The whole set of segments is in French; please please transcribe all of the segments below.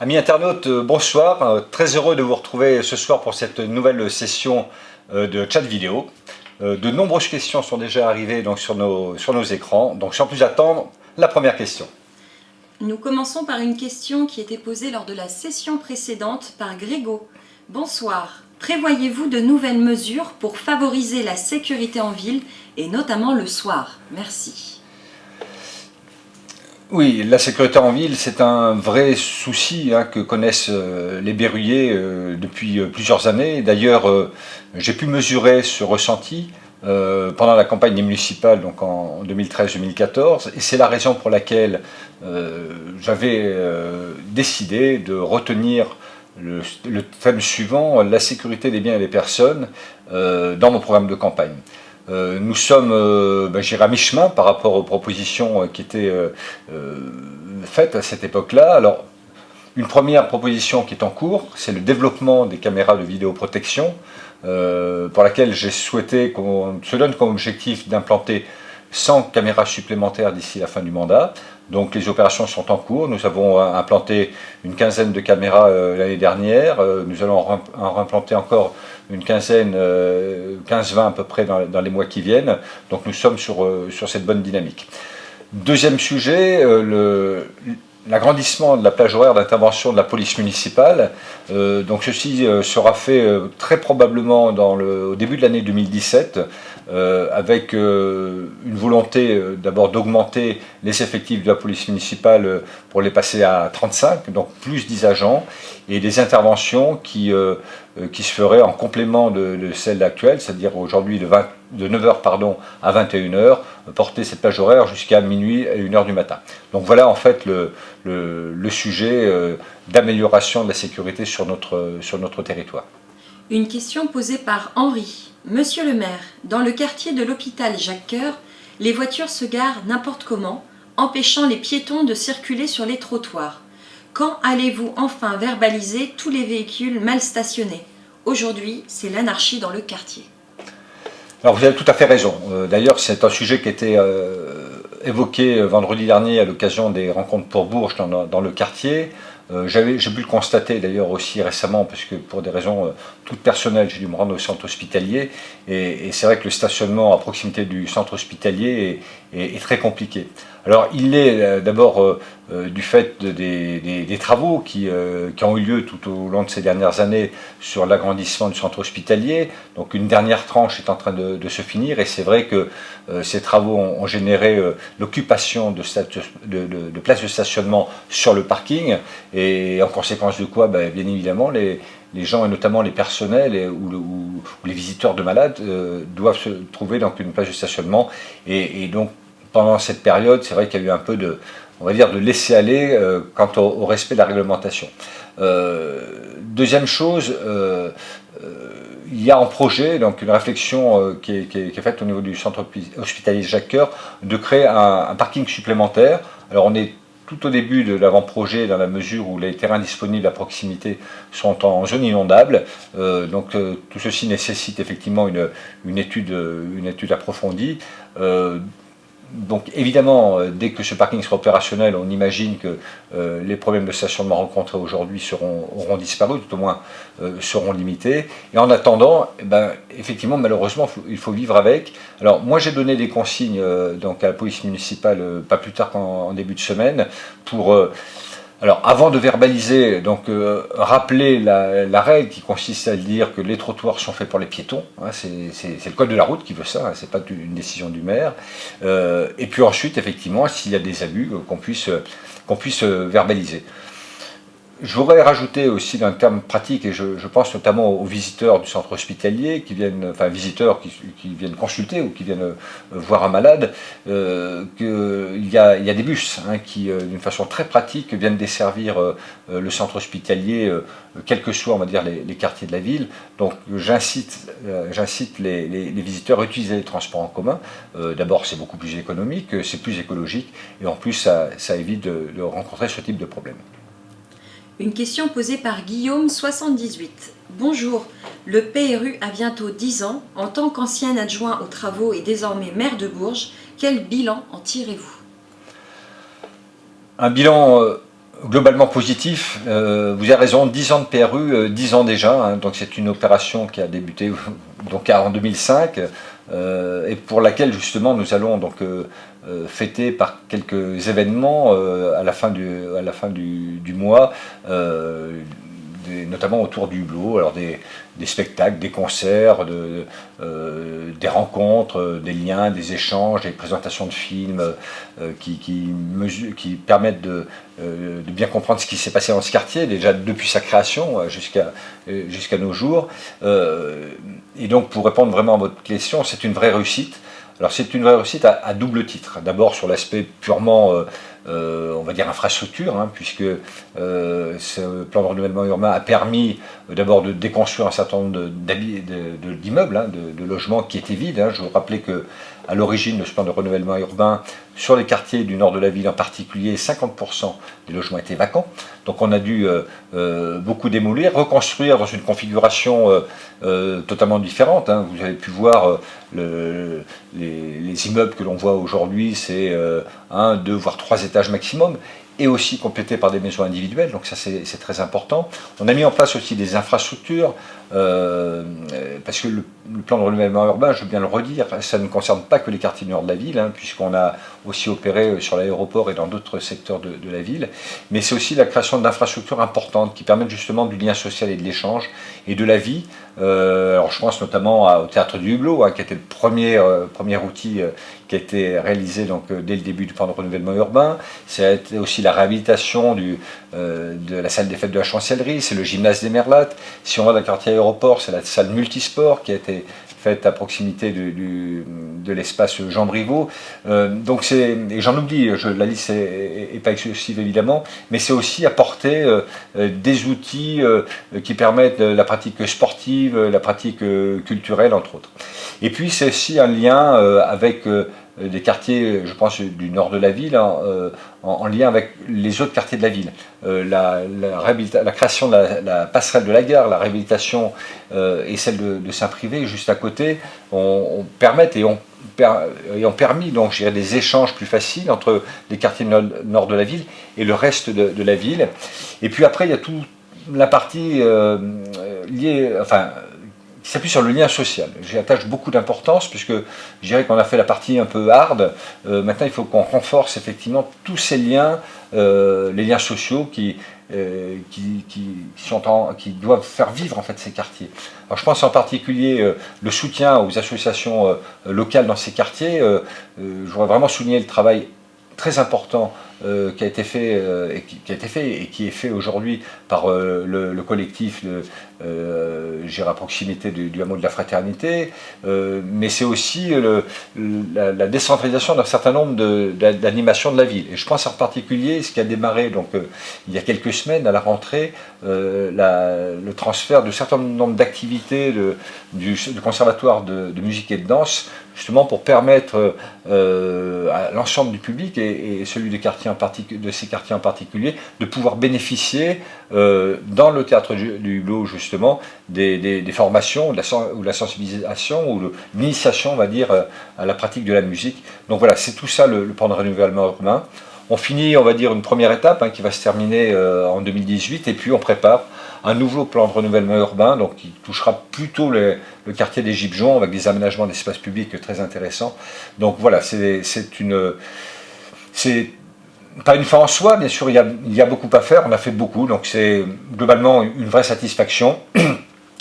Amis internautes, bonsoir. Très heureux de vous retrouver ce soir pour cette nouvelle session de chat vidéo. De nombreuses questions sont déjà arrivées donc, sur nos écrans. Donc sans plus attendre, la première question. Nous commençons par une question qui était posée lors de la session précédente par Grégo. Bonsoir. Prévoyez-vous de nouvelles mesures pour favoriser la sécurité en ville et notamment le soir? Merci. Oui, la sécurité en ville, c'est un vrai souci que connaissent les berruyers depuis plusieurs années. D'ailleurs, j'ai pu mesurer ce ressenti pendant la campagne des municipales, donc en 2013-2014, et c'est la raison pour laquelle j'avais décidé de retenir le thème suivant, la sécurité des biens et des personnes, dans mon programme de campagne. Nous sommes, j'irai à mi-chemin par rapport aux propositions qui étaient faites à cette époque-là. Alors, une première proposition qui est en cours, c'est le développement des caméras de vidéoprotection, pour laquelle j'ai souhaité qu'on se donne comme objectif d'implanter 100 caméras supplémentaires d'ici la fin du mandat. Donc les opérations sont en cours, nous avons implanté une quinzaine de caméras l'année dernière, nous allons en implanter encore une quinzaine, 15-20 à peu près dans les mois qui viennent, donc nous sommes sur cette bonne dynamique. Deuxième sujet, l'agrandissement de la plage horaire d'intervention de la police municipale. Donc ceci sera fait très probablement au début de l'année 2017, avec une volonté d'abord d'augmenter les effectifs de la police municipale pour les passer à 35, donc plus 10 agents, et des interventions qui se feraient en complément de celles actuelles, c'est-à-dire aujourd'hui de 9h à 21h, porter cette plage horaire jusqu'à minuit et 1h du matin. Donc voilà en fait le sujet d'amélioration de la sécurité sur notre territoire. Une question posée par Henri. Monsieur le maire, dans le quartier de l'hôpital Jacques-Cœur, les voitures se garent n'importe comment, empêchant les piétons de circuler sur les trottoirs. Quand allez-vous enfin verbaliser tous les véhicules mal stationnés? Aujourd'hui, c'est l'anarchie dans le quartier. Alors vous avez tout à fait raison. D'ailleurs, c'est un sujet qui a été évoqué vendredi dernier à l'occasion des rencontres pour Bourges dans le quartier. J'ai pu le constater d'ailleurs aussi récemment, parce que pour des raisons toutes personnelles, j'ai dû me rendre au centre hospitalier, et c'est vrai que le stationnement à proximité du centre hospitalier est très compliqué. Alors il est d'abord du fait des travaux qui ont eu lieu tout au long de ces dernières années sur l'agrandissement du centre hospitalier. Donc une dernière tranche est en train de se finir, et c'est vrai que ces travaux ont généré l'occupation de places de stationnement sur le parking, et en conséquence de quoi, bien évidemment, les gens, et notamment les personnels ou les visiteurs de malades, doivent se trouver dans une place de stationnement, et donc pendant cette période, c'est vrai qu'il y a eu un peu de laisser-aller quant au respect de la réglementation. Deuxième chose, il y a en projet donc une réflexion qui est faite au niveau du centre hospitalier Jacques-Cœur de créer un parking supplémentaire. Alors on est tout au début de l'avant-projet, dans la mesure où les terrains disponibles à proximité sont en zone inondable. Donc tout ceci nécessite effectivement une étude approfondie. Donc évidemment, dès que ce parking sera opérationnel, on imagine que les problèmes de stationnement rencontrés aujourd'hui auront disparu, tout au moins seront limités. Et en attendant, effectivement, malheureusement, il faut vivre avec. Alors moi, j'ai donné des consignes donc à la police municipale pas plus tard qu'en début de semaine pour... alors, avant de verbaliser, donc rappeler la règle qui consiste à dire que les trottoirs sont faits pour les piétons, c'est le code de la route qui veut ça, c'est pas une décision du maire. Et puis ensuite, effectivement, s'il y a des abus, qu'on puisse verbaliser. Je voudrais rajouter aussi d'un terme pratique, et je pense notamment aux visiteurs du centre hospitalier qui viennent, enfin visiteurs qui viennent consulter ou qui viennent voir un malade, qu'il y a des bus qui, d'une façon très pratique, viennent desservir le centre hospitalier, quels que soient, on va dire, les quartiers de la ville. Donc j'incite les visiteurs à utiliser les transports en commun. D'abord, c'est beaucoup plus économique, c'est plus écologique, et en plus, ça évite de rencontrer ce type de problème. Une question posée par Guillaume 78. Bonjour, le PRU a bientôt 10 ans. En tant qu'ancien adjoint aux travaux et désormais maire de Bourges, quel bilan en tirez-vous? Un bilan globalement positif. Vous avez raison, 10 ans de PRU, 10 ans déjà, hein, donc c'est une opération qui a débuté donc en 2005 et pour laquelle justement nous allons donc fêter par quelques événements à la fin du mois, notamment autour du hublot, alors des spectacles, des concerts, des rencontres, des liens, des échanges, des présentations de films qui permettent de bien comprendre ce qui s'est passé dans ce quartier, déjà depuis sa création jusqu'à nos jours. Et donc pour répondre vraiment à votre question, c'est une vraie réussite. Alors c'est une vraie réussite à double titre. D'abord sur l'aspect purement, on va dire, infrastructure, hein, puisque ce plan de renouvellement urbain a permis d'abord de déconstruire un certain nombre d'immeubles, hein, de logements qui étaient vides. Hein. Je vous rappelais qu'à l'origine de ce plan de renouvellement urbain, sur les quartiers du nord de la ville en particulier, 50% des logements étaient vacants. Donc on a dû beaucoup démolir, reconstruire dans une configuration totalement différente. Hein. Vous avez pu voir les immeubles que l'on voit aujourd'hui, c'est 1, 2, voire 3 étages maximum, et aussi complétés par des maisons individuelles, donc ça c'est très important. On a mis en place aussi des infrastructures, parce que le plan de renouvellement urbain, je veux bien le redire, ça ne concerne pas que les quartiers du nord de la ville, hein, puisqu'on a aussi opéré sur l'aéroport et dans d'autres secteurs de la ville, mais c'est aussi la création d'infrastructures importantes qui permettent justement du lien social et de l'échange et de la vie. Alors je pense notamment au théâtre du Hublot, hein, qui était le premier outil qui a été réalisé donc, dès le début du plan de renouvellement urbain. C'est aussi la réhabilitation de la salle des fêtes de la Chancellerie, c'est le gymnase des Merlattes. Si on va dans le quartier aéroport, c'est la salle multisport qui a été faite à proximité de l'espace Jean Briveau. Donc et j'en oublie, la liste n'est pas exhaustive évidemment, mais c'est aussi apporter des outils qui permettent la pratique sportive, la pratique culturelle entre autres. Et puis c'est aussi un lien avec des quartiers, je pense, du nord de la ville, hein, en lien avec les autres quartiers de la ville. La création de la passerelle de la gare, la réhabilitation et celle de Saint-Privé, juste à côté, ont permis donc, je dirais, des échanges plus faciles entre les quartiers nord de la ville et le reste de la ville. Et puis après, il y a toute la partie liée, enfin, qui s'appuie sur le lien social. J'y attache beaucoup d'importance puisque je dirais qu'on a fait la partie un peu hard. Maintenant, il faut qu'on renforce effectivement tous ces liens, les liens sociaux qui doivent faire vivre en fait ces quartiers. Alors, je pense en particulier le soutien aux associations locales dans ces quartiers. Je voudrais vraiment souligner le travail très important qui a été fait et qui est fait aujourd'hui par le collectif à proximité du hameau de la Fraternité, mais c'est aussi la décentralisation d'un certain nombre d'animations de la ville. Et je pense en particulier ce qui a démarré donc, il y a quelques semaines à la rentrée, le transfert de certain nombre d'activités du conservatoire de musique et de danse, justement pour permettre à l'ensemble du public et celui des quartiers de ces quartiers en particulier, de pouvoir bénéficier dans le théâtre du Hublot justement des formations, ou la sensibilisation, ou l'initiation, on va dire, à la pratique de la musique. Donc voilà, c'est tout ça le plan de renouvellement urbain. On finit, on va dire, une première étape qui va se terminer en 2018, et puis on prépare un nouveau plan de renouvellement urbain, donc qui touchera plutôt le quartier des Gibejons, avec des aménagements d'espaces publics très intéressants. Donc voilà, c'est pas une fin en soi, bien sûr, il y a beaucoup à faire, on a fait beaucoup, donc c'est globalement une vraie satisfaction.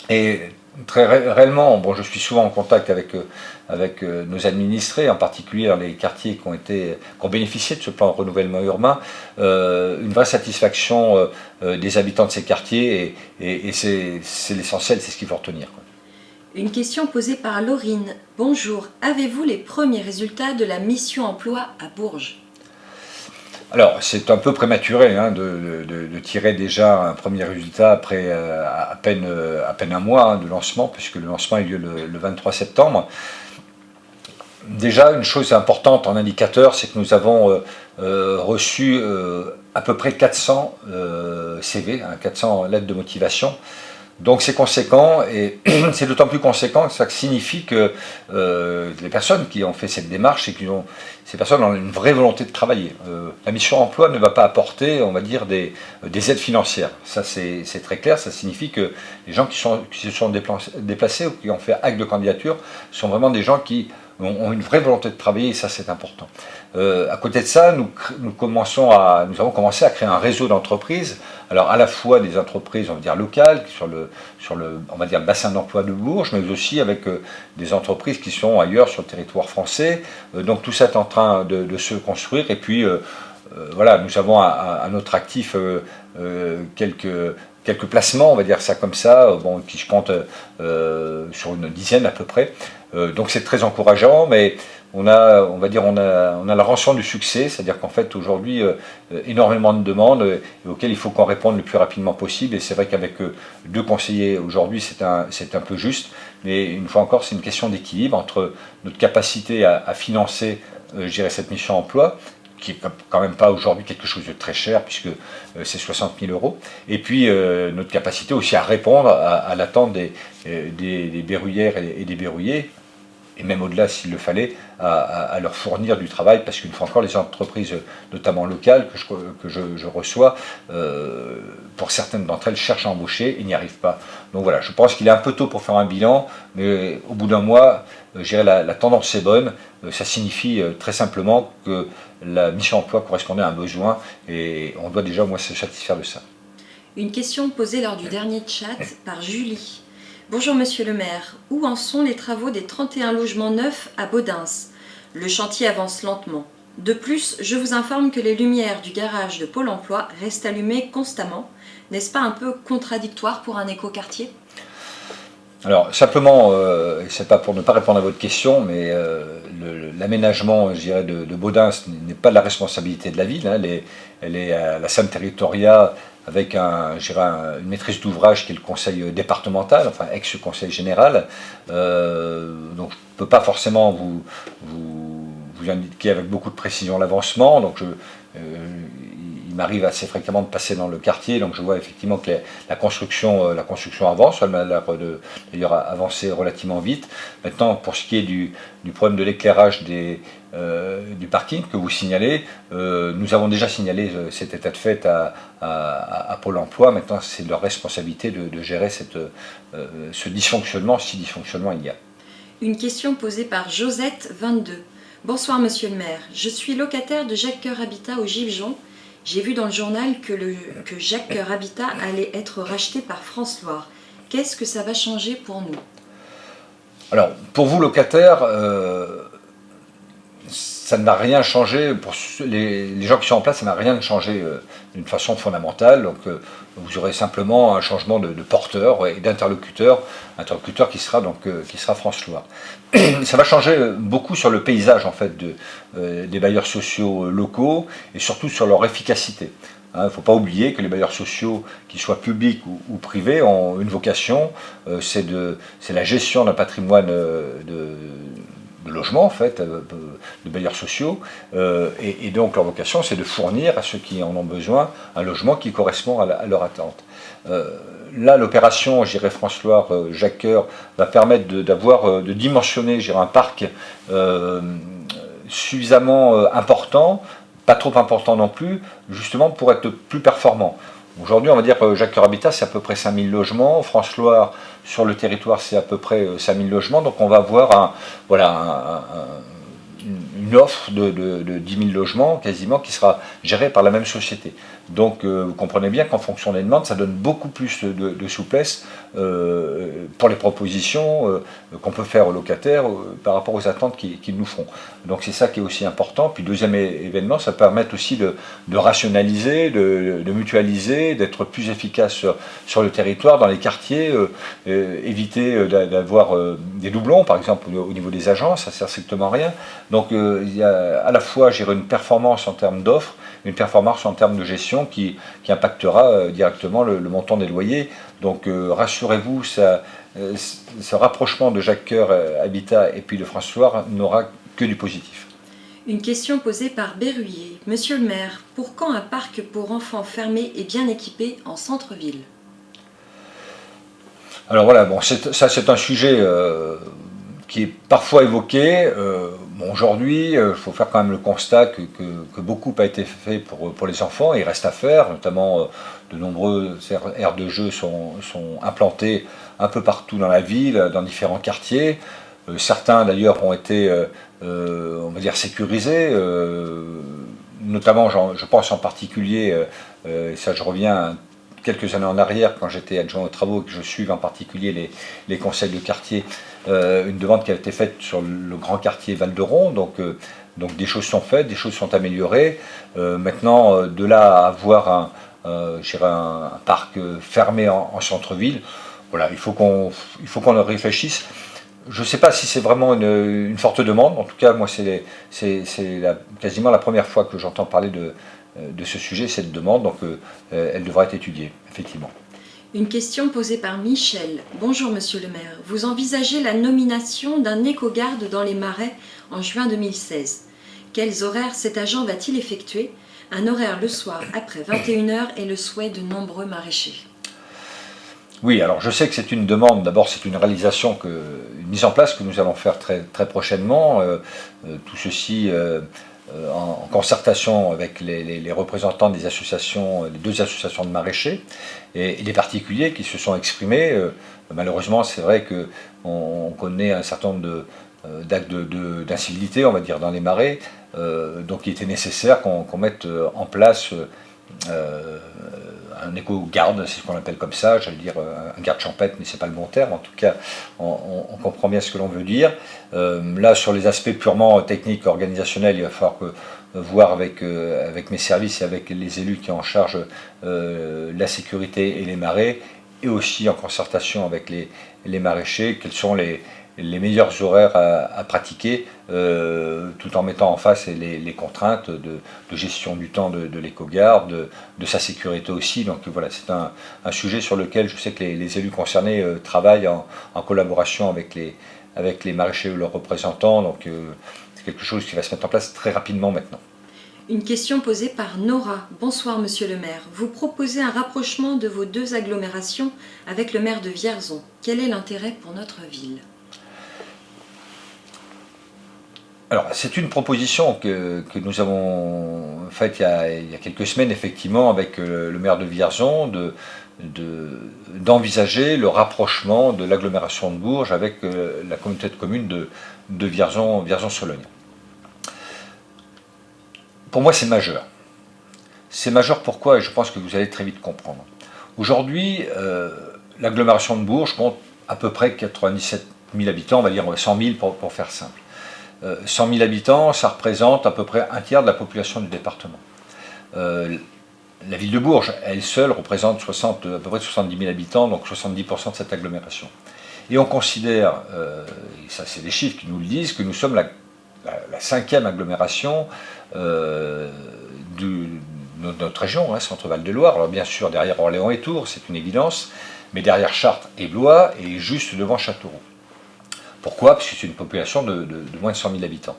Et très réellement, bon, je suis souvent en contact avec nos administrés, en particulier dans les quartiers qui ont bénéficié de ce plan de renouvellement urbain, une vraie satisfaction des habitants de ces quartiers, et c'est l'essentiel, c'est ce qu'il faut retenir. Une question posée par Laurine. Bonjour, avez-vous les premiers résultats de la mission emploi à Bourges ? Alors, c'est un peu prématuré de tirer déjà un premier résultat après à peine un mois de lancement, puisque le lancement a eu lieu le 23 septembre. Déjà, une chose importante en indicateur, c'est que nous avons reçu à peu près 400 CV, 400 lettres de motivation. Donc c'est conséquent, et c'est d'autant plus conséquent que ça signifie que les personnes qui ont fait cette démarche, ces personnes ont une vraie volonté de travailler. La mission emploi ne va pas apporter, on va dire, des aides financières. Ça c'est très clair, ça signifie que les gens qui se sont déplacés ou qui ont fait acte de candidature sont vraiment des gens qui ont une vraie volonté de travailler, et ça c'est important. À côté de ça, nous avons commencé à créer un réseau d'entreprises, alors à la fois des entreprises, on va dire locales, sur le on va dire, le bassin d'emploi de Bourges, mais aussi avec des entreprises qui sont ailleurs sur le territoire français. Donc tout ça est en train de se construire, et puis voilà, nous avons à notre actif quelques placements, on va dire ça comme ça, bon, qui je compte sur une dizaine à peu près. Donc c'est très encourageant, mais on a la rançon du succès, c'est-à-dire qu'en fait aujourd'hui énormément de demandes auxquelles il faut qu'on réponde le plus rapidement possible, et c'est vrai qu'avec 2 conseillers aujourd'hui c'est un peu juste, mais une fois encore c'est une question d'équilibre entre notre capacité à financer je dirais cette mission emploi, qui n'est quand même pas aujourd'hui quelque chose de très cher, puisque c'est 60 000 euros, et puis notre capacité aussi à répondre à l'attente des berruyères et des berruyers, et même au-delà s'il le fallait, à leur fournir du travail, parce qu'une fois encore, les entreprises, notamment locales, que je reçois, pour certaines d'entre elles, cherchent à embaucher et n'y arrivent pas. Donc voilà, je pense qu'il est un peu tôt pour faire un bilan, mais au bout d'un mois, je dirais la tendance est bonne. Ça signifie très simplement que la mission emploi correspondait à un besoin, et on doit déjà au moins se satisfaire de ça. Une question posée lors du dernier chat par Julie. Bonjour Monsieur le maire, où en sont les travaux des 31 logements neufs à Baudens? Le chantier avance lentement. De plus, je vous informe que les lumières du garage de Pôle emploi restent allumées constamment. N'est-ce pas un peu contradictoire pour un écoquartier? Alors simplement, c'est pas pour ne pas répondre à votre question, mais l'aménagement, je dirais, de Baudens n'est pas de la responsabilité de la ville, hein. Elle est à la SAM Territoria, avec une maîtrise d'ouvrage qui est le conseil départemental, enfin ex-conseil général. Donc je ne peux pas forcément vous indiquer avec beaucoup de précision l'avancement. Donc il m'arrive assez fréquemment de passer dans le quartier, donc je vois effectivement que la construction avance, elle m'a l'air d'ailleurs avancer relativement vite. Maintenant, pour ce qui est du problème de l'éclairage du parking que vous signalez, nous avons déjà signalé cet état de fait à Pôle emploi. Maintenant, c'est leur responsabilité de gérer ce dysfonctionnement, si dysfonctionnement il y a. Une question posée par Josette, 22. Bonsoir Monsieur le maire, je suis locataire de Jacques Coeur Habitat au Gibjon. J'ai vu dans le journal que Jacques Coeur Habitat allait être racheté par France Loire. Qu'est-ce que ça va changer pour nous? Alors, pour vous locataires, ça n'a rien changé. Pour les gens qui sont en place, ça n'a rien changé d'une façon fondamentale. Donc vous aurez simplement un changement de porteur et d'interlocuteur, qui sera France Loire. Ça va changer beaucoup sur le paysage en fait des bailleurs sociaux locaux, et surtout sur leur efficacité. Il ne faut pas oublier que les bailleurs sociaux, qu'ils soient publics ou privés, ont une vocation, c'est la gestion d'un patrimoine de logements en fait, de bailleurs sociaux, et donc leur vocation c'est de fournir à ceux qui en ont besoin un logement qui correspond à leur attente. Là, l'opération, je dirais, France Loire Jacques Coeur va permettre de dimensionner, je dirais, un parc suffisamment important, pas trop important non plus, justement pour être plus performant. Aujourd'hui, on va dire que Jacques Coeur Habitat, c'est à peu près 5000 logements. France Loire, sur le territoire, c'est à peu près 5000 logements. Donc on va avoir une offre de 10 000 logements, quasiment, qui sera gérée par la même société. Donc vous comprenez bien qu'en fonction des demandes, ça donne beaucoup plus de souplesse pour les propositions qu'on peut faire aux locataires par rapport aux attentes qu'ils nous feront. Donc c'est ça qui est aussi important. Puis deuxième événement, ça permet aussi de rationaliser, de mutualiser, d'être plus efficace sur le territoire, dans les quartiers, éviter d'avoir des doublons, par exemple au niveau des agences, ça ne sert strictement à rien. Donc il y a à la fois, je dirais, une performance en termes d'offres, une performance en termes de gestion qui impactera directement le montant des loyers. Donc rassurez-vous, ce rapprochement de Jacques Coeur Habitat et puis de France Loire n'aura que du positif. Une question posée par Berruyer. Monsieur le maire, pour quand un parc pour enfants fermé et bien équipé en centre-ville? Alors voilà, bon, ça c'est un sujet qui est parfois évoqué. Bon, aujourd'hui, il faut faire quand même le constat que beaucoup a été fait pour les enfants, et il reste à faire, notamment de nombreuses aires de jeu sont implantées un peu partout dans la ville, dans différents quartiers. Certains d'ailleurs ont été, on va dire, sécurisés, notamment je pense en particulier, et ça je reviens quelques années en arrière, quand j'étais adjoint aux travaux et que je suivais en particulier les conseils de quartier, une demande qui a été faite sur le grand quartier Val-de-Rond, donc des choses sont faites, des choses sont améliorées. Maintenant, de là à avoir un parc fermé en centre-ville, voilà, il faut qu'on réfléchisse. Je ne sais pas si c'est vraiment une forte demande, en tout cas moi c'est quasiment la première fois que j'entends parler de ce sujet, cette demande, donc elle devra être étudiée, effectivement. Une question posée par Michel. Bonjour Monsieur le maire, vous envisagez la nomination d'un éco-garde dans les Marais en juin 2016. Quels horaires cet agent va-t-il effectuer? Un horaire le soir après 21h est le souhait de nombreux maraîchers. Oui, alors je sais que c'est une demande, d'abord c'est une réalisation, une mise en place que nous allons faire très, très prochainement, tout ceci en concertation avec les représentants des associations, les deux associations de maraîchers et les particuliers qui se sont exprimés. Malheureusement, c'est vrai qu'on connaît un certain nombre d'actes d'incivilité, on va dire, dans les marais, donc il était nécessaire qu'on mette en place un éco-garde, c'est ce qu'on appelle comme ça, j'allais dire un garde champêtre, mais c'est pas le bon terme, en tout cas on comprend bien ce que l'on veut dire. Là, sur les aspects purement techniques, organisationnels, il va falloir voir avec mes services et avec les élus qui ont en charge la sécurité et les marais, et aussi en concertation avec les maraîchers, quels sont les meilleurs horaires à pratiquer, tout en mettant en face les contraintes de gestion du temps de l'éco-garde, de sa sécurité aussi. Donc voilà, c'est un sujet sur lequel je sais que les élus concernés travaillent en collaboration avec les maraîchers ou leurs représentants. Donc c'est quelque chose qui va se mettre en place très rapidement maintenant. Une question posée par Nora. Bonsoir Monsieur le maire. Vous proposez un rapprochement de vos deux agglomérations avec le maire de Vierzon. Quel est l'intérêt pour notre ville ? Alors, c'est une proposition que nous avons faite il y a quelques semaines, effectivement, avec le maire de Vierzon, d'envisager le rapprochement de l'agglomération de Bourges avec la communauté de communes de Vierzon-Sologne. Pour moi, c'est majeur. C'est majeur pourquoi, et je pense que vous allez très vite comprendre. Aujourd'hui, l'agglomération de Bourges compte à peu près 97 000 habitants, on va dire 100 000 pour faire simple. 100 000 habitants, ça représente à peu près un tiers de la population du département. La ville de Bourges, elle seule, représente à peu près 70 000 habitants, donc 70% de cette agglomération. Et on considère, et ça c'est des chiffres qui nous le disent, que nous sommes la 5e agglomération de notre région, Centre-Val de Loire. Alors bien sûr, derrière Orléans et Tours, c'est une évidence, mais derrière Chartres et Blois, et juste devant Châteauroux. Pourquoi? Parce que c'est une population de moins de 100 000 habitants.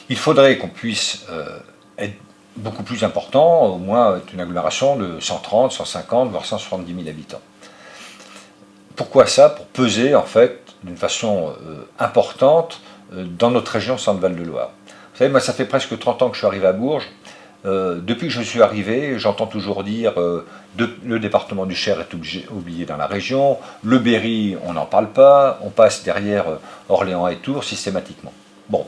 Il faudrait qu'on puisse être beaucoup plus important, au moins être une agglomération de 130, 150, voire 170 000 habitants. Pourquoi ça? Pour peser, en fait, d'une façon importante dans notre région Centre-Val de Loire. Vous savez, moi, ça fait presque 30 ans que je suis arrivé à Bourges. Depuis que je suis arrivé, j'entends toujours dire le département du Cher est oublié dans la région, le Berry, on n'en parle pas, on passe derrière Orléans et Tours systématiquement. Bon,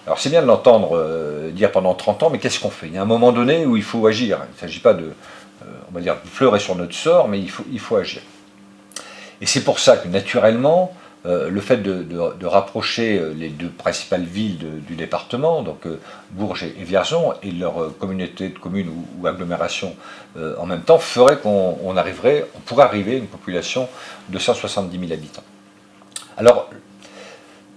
alors c'est bien de l'entendre dire pendant 30 ans, mais qu'est-ce qu'on fait? Il y a un moment donné où il faut agir. Il ne s'agit pas on va dire, de pleurer sur notre sort, mais il faut agir. Et c'est pour ça que naturellement, le fait de rapprocher les deux principales villes du département, donc Bourges et Vierzon, et leur communauté de communes ou agglomération en même temps, ferait qu'on pourrait arriver à une population de 170 000 habitants. Alors,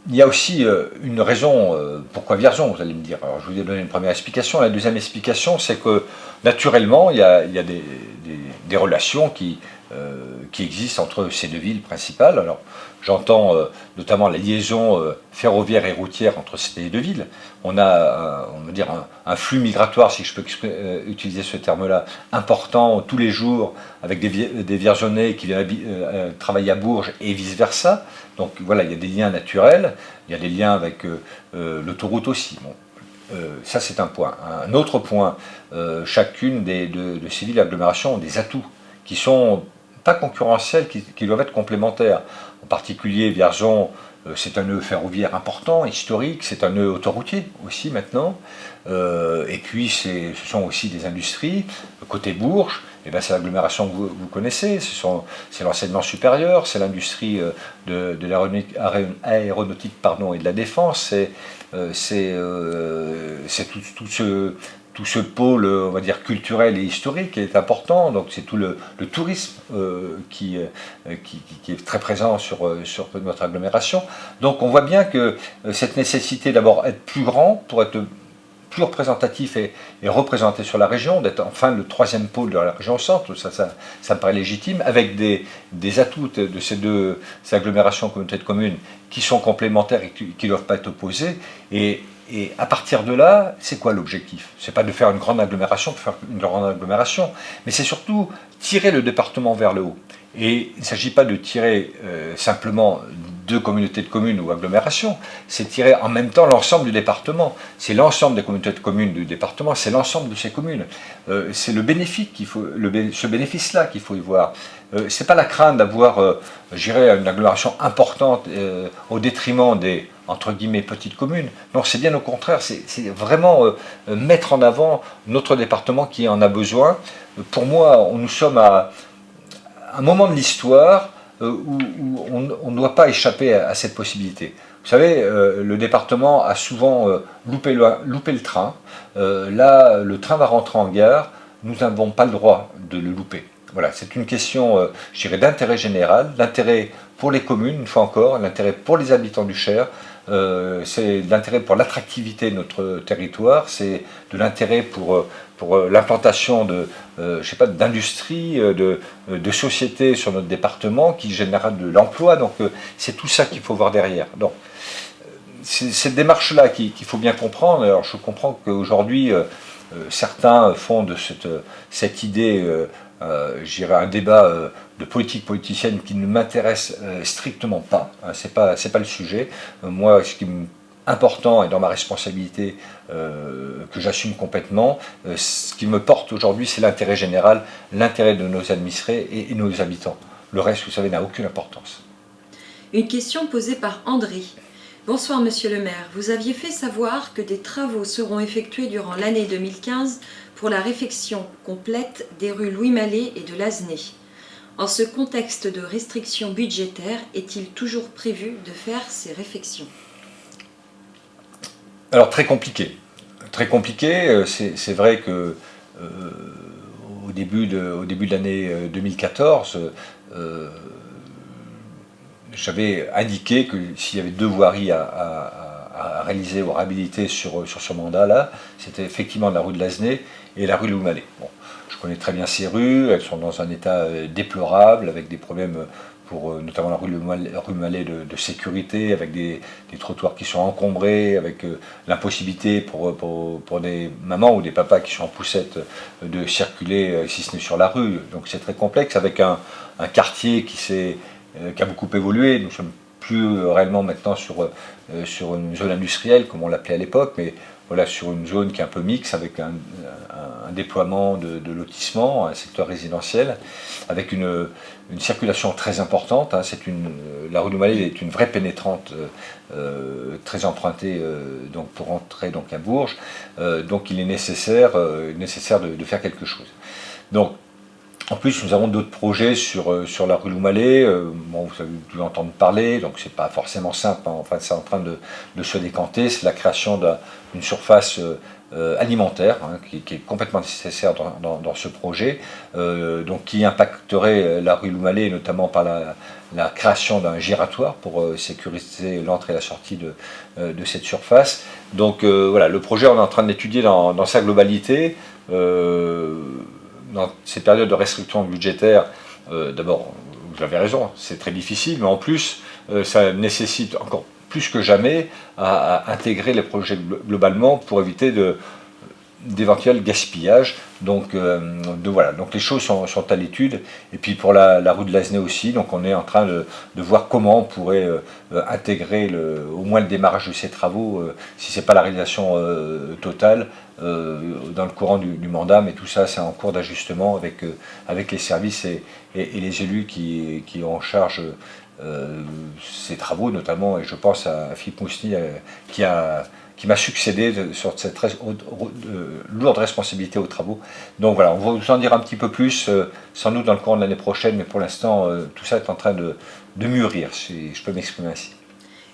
il y a aussi une raison pourquoi Vierzon, vous allez me dire. Alors, je vous ai donné une première explication. La deuxième explication, c'est que naturellement, il y a des relations qui qui existent entre ces deux villes principales. Alors, j'entends notamment la liaison ferroviaire et routière entre ces deux villes. On a, on va dire, un flux migratoire, si je peux utiliser ce terme-là, important tous les jours, avec des Vierzonais qui viennent travailler à Bourges et vice-versa. Donc voilà, il y a des liens naturels, il y a des liens avec l'autoroute aussi. Bon. Ça, c'est un point. Un autre point, chacune de ces villes d'agglomération ont des atouts qui sont pas concurrentiels, qui doivent être complémentaires. En particulier, Vierzon, c'est un nœud ferroviaire important, historique, c'est un nœud autoroutier aussi maintenant. Et puis, ce sont aussi des industries. Côté Bourges, eh ben, c'est l'agglomération que vous connaissez, c'est l'enseignement supérieur, c'est l'industrie de l'aéronautique et de la défense, c'est tout ce pôle, on va dire, culturel et historique qui est important, donc c'est tout le tourisme qui est très présent sur notre agglomération. Donc on voit bien que cette nécessité d'abord être plus grand pour être plus représentatif et représenté sur la région, d'être enfin le troisième pôle de la région centre, ça me paraît légitime, avec des atouts de ces deux agglomérations, communautés de communes, qui sont complémentaires et qui ne doivent pas être opposés. Et à partir de là, c'est quoi l'objectif? C'est pas de faire une grande agglomération pour faire une grande agglomération, mais c'est surtout tirer le département vers le haut. Et il ne s'agit pas de tirer simplement deux communautés de communes ou agglomérations, c'est tirer en même temps l'ensemble du département. C'est l'ensemble des communautés de communes du département, c'est l'ensemble de ces communes. C'est le bénéfice ce bénéfice-là qu'il faut y voir. C'est pas la crainte d'avoir, je dirais, une agglomération importante au détriment des, entre guillemets, petites communes. Non, c'est bien au contraire, c'est vraiment mettre en avant notre département qui en a besoin. Pour moi, nous sommes à un moment de l'histoire où on ne doit pas échapper à cette possibilité. Vous savez, le département a souvent loupé le train. Là, le train va rentrer en gare, nous n'avons pas le droit de le louper. Voilà, c'est une question, je dirais, d'intérêt général, l'intérêt pour les communes, une fois encore, l'intérêt pour les habitants du Cher, c'est de l'intérêt pour l'attractivité de notre territoire, c'est de l'intérêt pour l'implantation d'industries, de sociétés sur notre département qui génèrent de l'emploi. Donc c'est tout ça qu'il faut voir derrière. Donc c'est cette démarche-là qu'il faut bien comprendre. Alors je comprends qu'aujourd'hui certains font de cette idée, je dirais, un débat de politique politicienne qui ne m'intéresse strictement pas. Hein, c'est pas le sujet. Moi, ce qui est important et dans ma responsabilité que j'assume complètement, ce qui me porte aujourd'hui, c'est l'intérêt général, l'intérêt de nos administrés et nos habitants. Le reste, vous savez, n'a aucune importance. Une question posée par André. Bonsoir Monsieur le maire, vous aviez fait savoir que des travaux seront effectués durant l'année 2015 pour la réfection complète des rues Louis Mallet et de Lasné. En ce contexte de restrictions budgétaires, est-il toujours prévu de faire ces réfections? Alors très compliqué. Très compliqué, c'est vrai que au début de l'année 2014, j'avais indiqué que s'il y avait deux voiries à réaliser ou à réhabiliter sur ce mandat-là, c'était effectivement la rue de Lasné et la rue Louis Mallet. Bon, je connais très bien ces rues, elles sont dans un état déplorable, avec des problèmes pour notamment la rue Mallet de sécurité, avec des trottoirs qui sont encombrés, avec l'impossibilité pour des mamans ou des papas qui sont en poussette de circuler, si ce n'est sur la rue. Donc c'est très complexe, avec un quartier qui a beaucoup évolué. Nous sommes plus réellement maintenant sur une zone industrielle, comme on l'appelait à l'époque, mais voilà, sur une zone qui est un peu mixte, avec un déploiement de lotissements, un secteur résidentiel, avec une circulation très importante. Hein. La rue du Mallet est une vraie pénétrante, très empruntée donc pour entrer donc à Bourges. Donc il est nécessaire de faire quelque chose. Donc, en plus, nous avons d'autres projets sur la rue Loumalet. Bon, vous avez dû entendre parler, donc c'est pas forcément simple. Hein. Enfin, c'est en train de se décanter. C'est la création d'une surface alimentaire hein, qui est complètement nécessaire dans ce projet, donc qui impacterait la rue Loumalet, notamment par la création d'un giratoire pour sécuriser l'entrée et la sortie de cette surface. Donc voilà, le projet, on est en train de l'étudier dans sa globalité. Dans ces périodes de restriction budgétaire, D'abord, vous avez raison, c'est très difficile, mais en plus, ça nécessite encore plus que jamais à intégrer les projets globalement pour éviter d'éventuels gaspillages. Donc voilà, donc les choses sont à l'étude. Et puis pour la rue de Lasnais aussi, donc on est en train de voir comment on pourrait intégrer au moins le démarrage de ces travaux, si c'est pas la réalisation totale, dans le courant du mandat, mais tout ça c'est en cours d'ajustement avec les services et les élus qui ont en charge ces travaux notamment, et je pense à Philippe Mousny qui m'a succédé sur cette lourde responsabilité aux travaux. Donc voilà, on va vous en dire un petit peu plus, sans doute dans le courant de l'année prochaine, mais pour l'instant, tout ça est en train de mûrir, si je peux m'exprimer ainsi.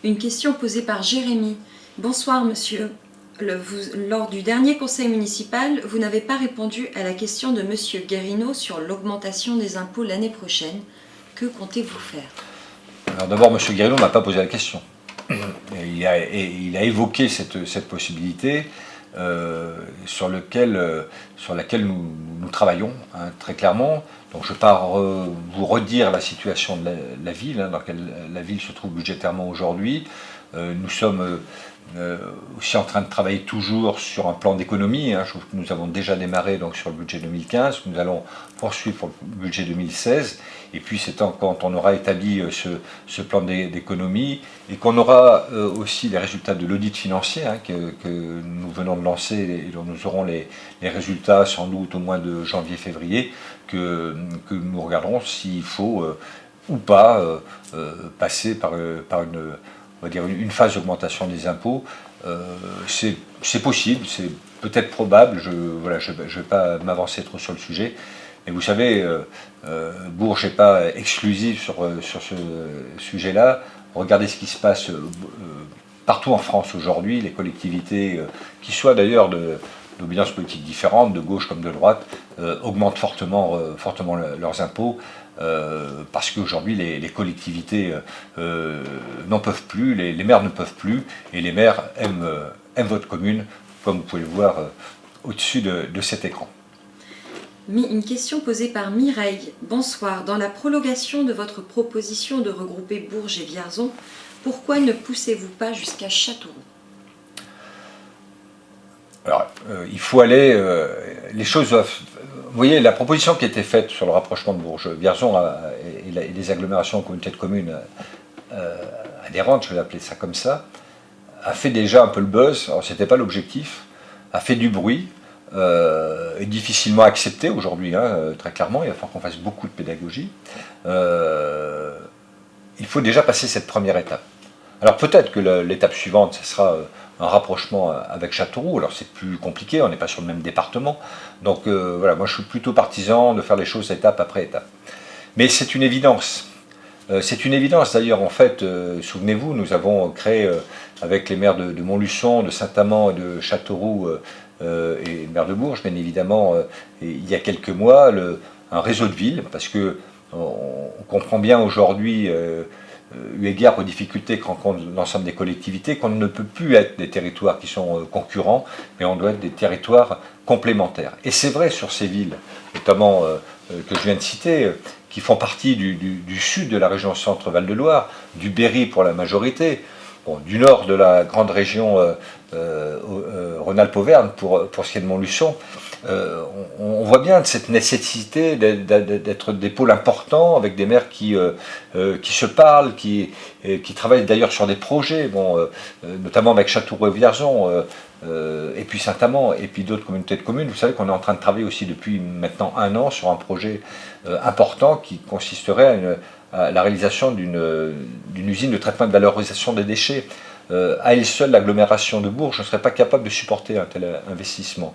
Une question posée par Jérémy. Bonsoir monsieur. Lors du dernier conseil municipal, vous n'avez pas répondu à la question de monsieur Guérino sur l'augmentation des impôts l'année prochaine. Que comptez-vous faire? Alors d'abord, monsieur Guérino ne m'a pas posé la question. Il a évoqué cette possibilité sur laquelle nous travaillons, hein, très clairement. Donc je ne vais pas vous redire la situation de la ville, hein, dans laquelle la ville se trouve budgétairement aujourd'hui. Nous sommes aussi en train de travailler toujours sur un plan d'économie. Hein. Je trouve que nous avons déjà démarré donc, sur le budget 2015, nous allons poursuivre pour le budget 2016, et puis c'est quand on aura établi ce plan d'économie, et qu'on aura aussi les résultats de l'audit financier hein, que nous venons de lancer, et dont nous aurons les résultats sans doute au mois de janvier-février, que nous regarderons s'il faut ou pas passer par une phase d'augmentation des impôts. C'est possible, c'est peut-être probable, je ne vais pas m'avancer trop sur le sujet, mais vous savez, Bourges n'est pas exclusif sur ce sujet-là. Regardez ce qui se passe partout en France aujourd'hui, les collectivités, qui soient d'ailleurs d'obédiences politiques différentes, de gauche comme de droite, augmentent fortement leurs impôts. Parce qu'aujourd'hui les collectivités n'en peuvent plus, les maires ne peuvent plus, et les maires aiment votre commune, comme vous pouvez le voir au-dessus de cet écran. Une question posée par Mireille. Bonsoir. Dans la prolongation de votre proposition de regrouper Bourges et Vierzon, pourquoi ne poussez-vous pas jusqu'à Châteauroux? Alors, il faut aller... les choses doivent... Vous voyez, la proposition qui a été faite sur le rapprochement de Bourges-Vierzon et les agglomérations en communauté de communes adhérentes, je vais l'appeler ça comme ça, a fait déjà un peu le buzz. Alors, ce n'était pas l'objectif, a fait du bruit, est difficilement accepté aujourd'hui, hein, très clairement. Il va falloir qu'on fasse beaucoup de pédagogie. Il faut déjà passer cette première étape. Alors peut-être que l'étape suivante, ce sera un rapprochement avec Châteauroux. Alors c'est plus compliqué, on n'est pas sur le même département. Donc voilà, moi je suis plutôt partisan de faire les choses étape après étape. Mais c'est une évidence. C'est une évidence d'ailleurs, en fait, souvenez-vous, nous avons créé avec les maires de Montluçon, de Saint-Amand et de Châteauroux et le maire de Bourges, bien évidemment, il y a quelques mois, un réseau de villes, parce que on comprend bien aujourd'hui, eu égard aux difficultés que rencontrent l'ensemble des collectivités, qu'on ne peut plus être des territoires qui sont concurrents, mais on doit être des territoires complémentaires. Et c'est vrai sur ces villes, notamment que je viens de citer, qui font partie du sud de la région Centre-Val de Loire, du Berry pour la majorité, bon, du nord de la grande région Rhône-Alpes-Auvergne pour ce qui est de Montluçon. On voit bien cette nécessité d'être des pôles importants avec des maires qui se parlent, qui travaillent d'ailleurs sur des projets, bon, notamment avec Châteauroux et Vierzon, et puis Saint-Amand, et puis d'autres communautés de communes. Vous savez qu'on est en train de travailler aussi depuis maintenant 1 an sur un projet important qui consisterait à la réalisation d'une usine de traitement et de valorisation des déchets. À elle seule, l'agglomération de Bourges ne serait pas capable de supporter un tel investissement.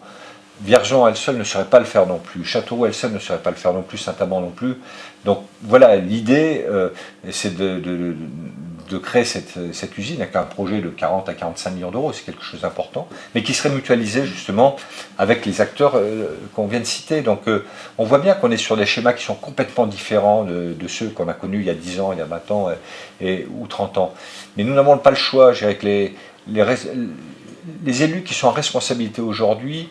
Vierzon, elle seule, ne saurait pas le faire non plus. Châteauroux, elle seule, ne saurait pas le faire non plus. Saint-Amand non plus. Donc voilà, l'idée, c'est de créer cette usine avec un projet de 40 à 45 millions d'euros. C'est quelque chose d'important, mais qui serait mutualisé justement avec les acteurs qu'on vient de citer. Donc on voit bien qu'on est sur des schémas qui sont complètement différents de ceux qu'on a connus il y a 10 ans, il y a 20 ans ou 30 ans. Mais nous n'avons pas le choix. Je dirais que les élus qui sont en responsabilité aujourd'hui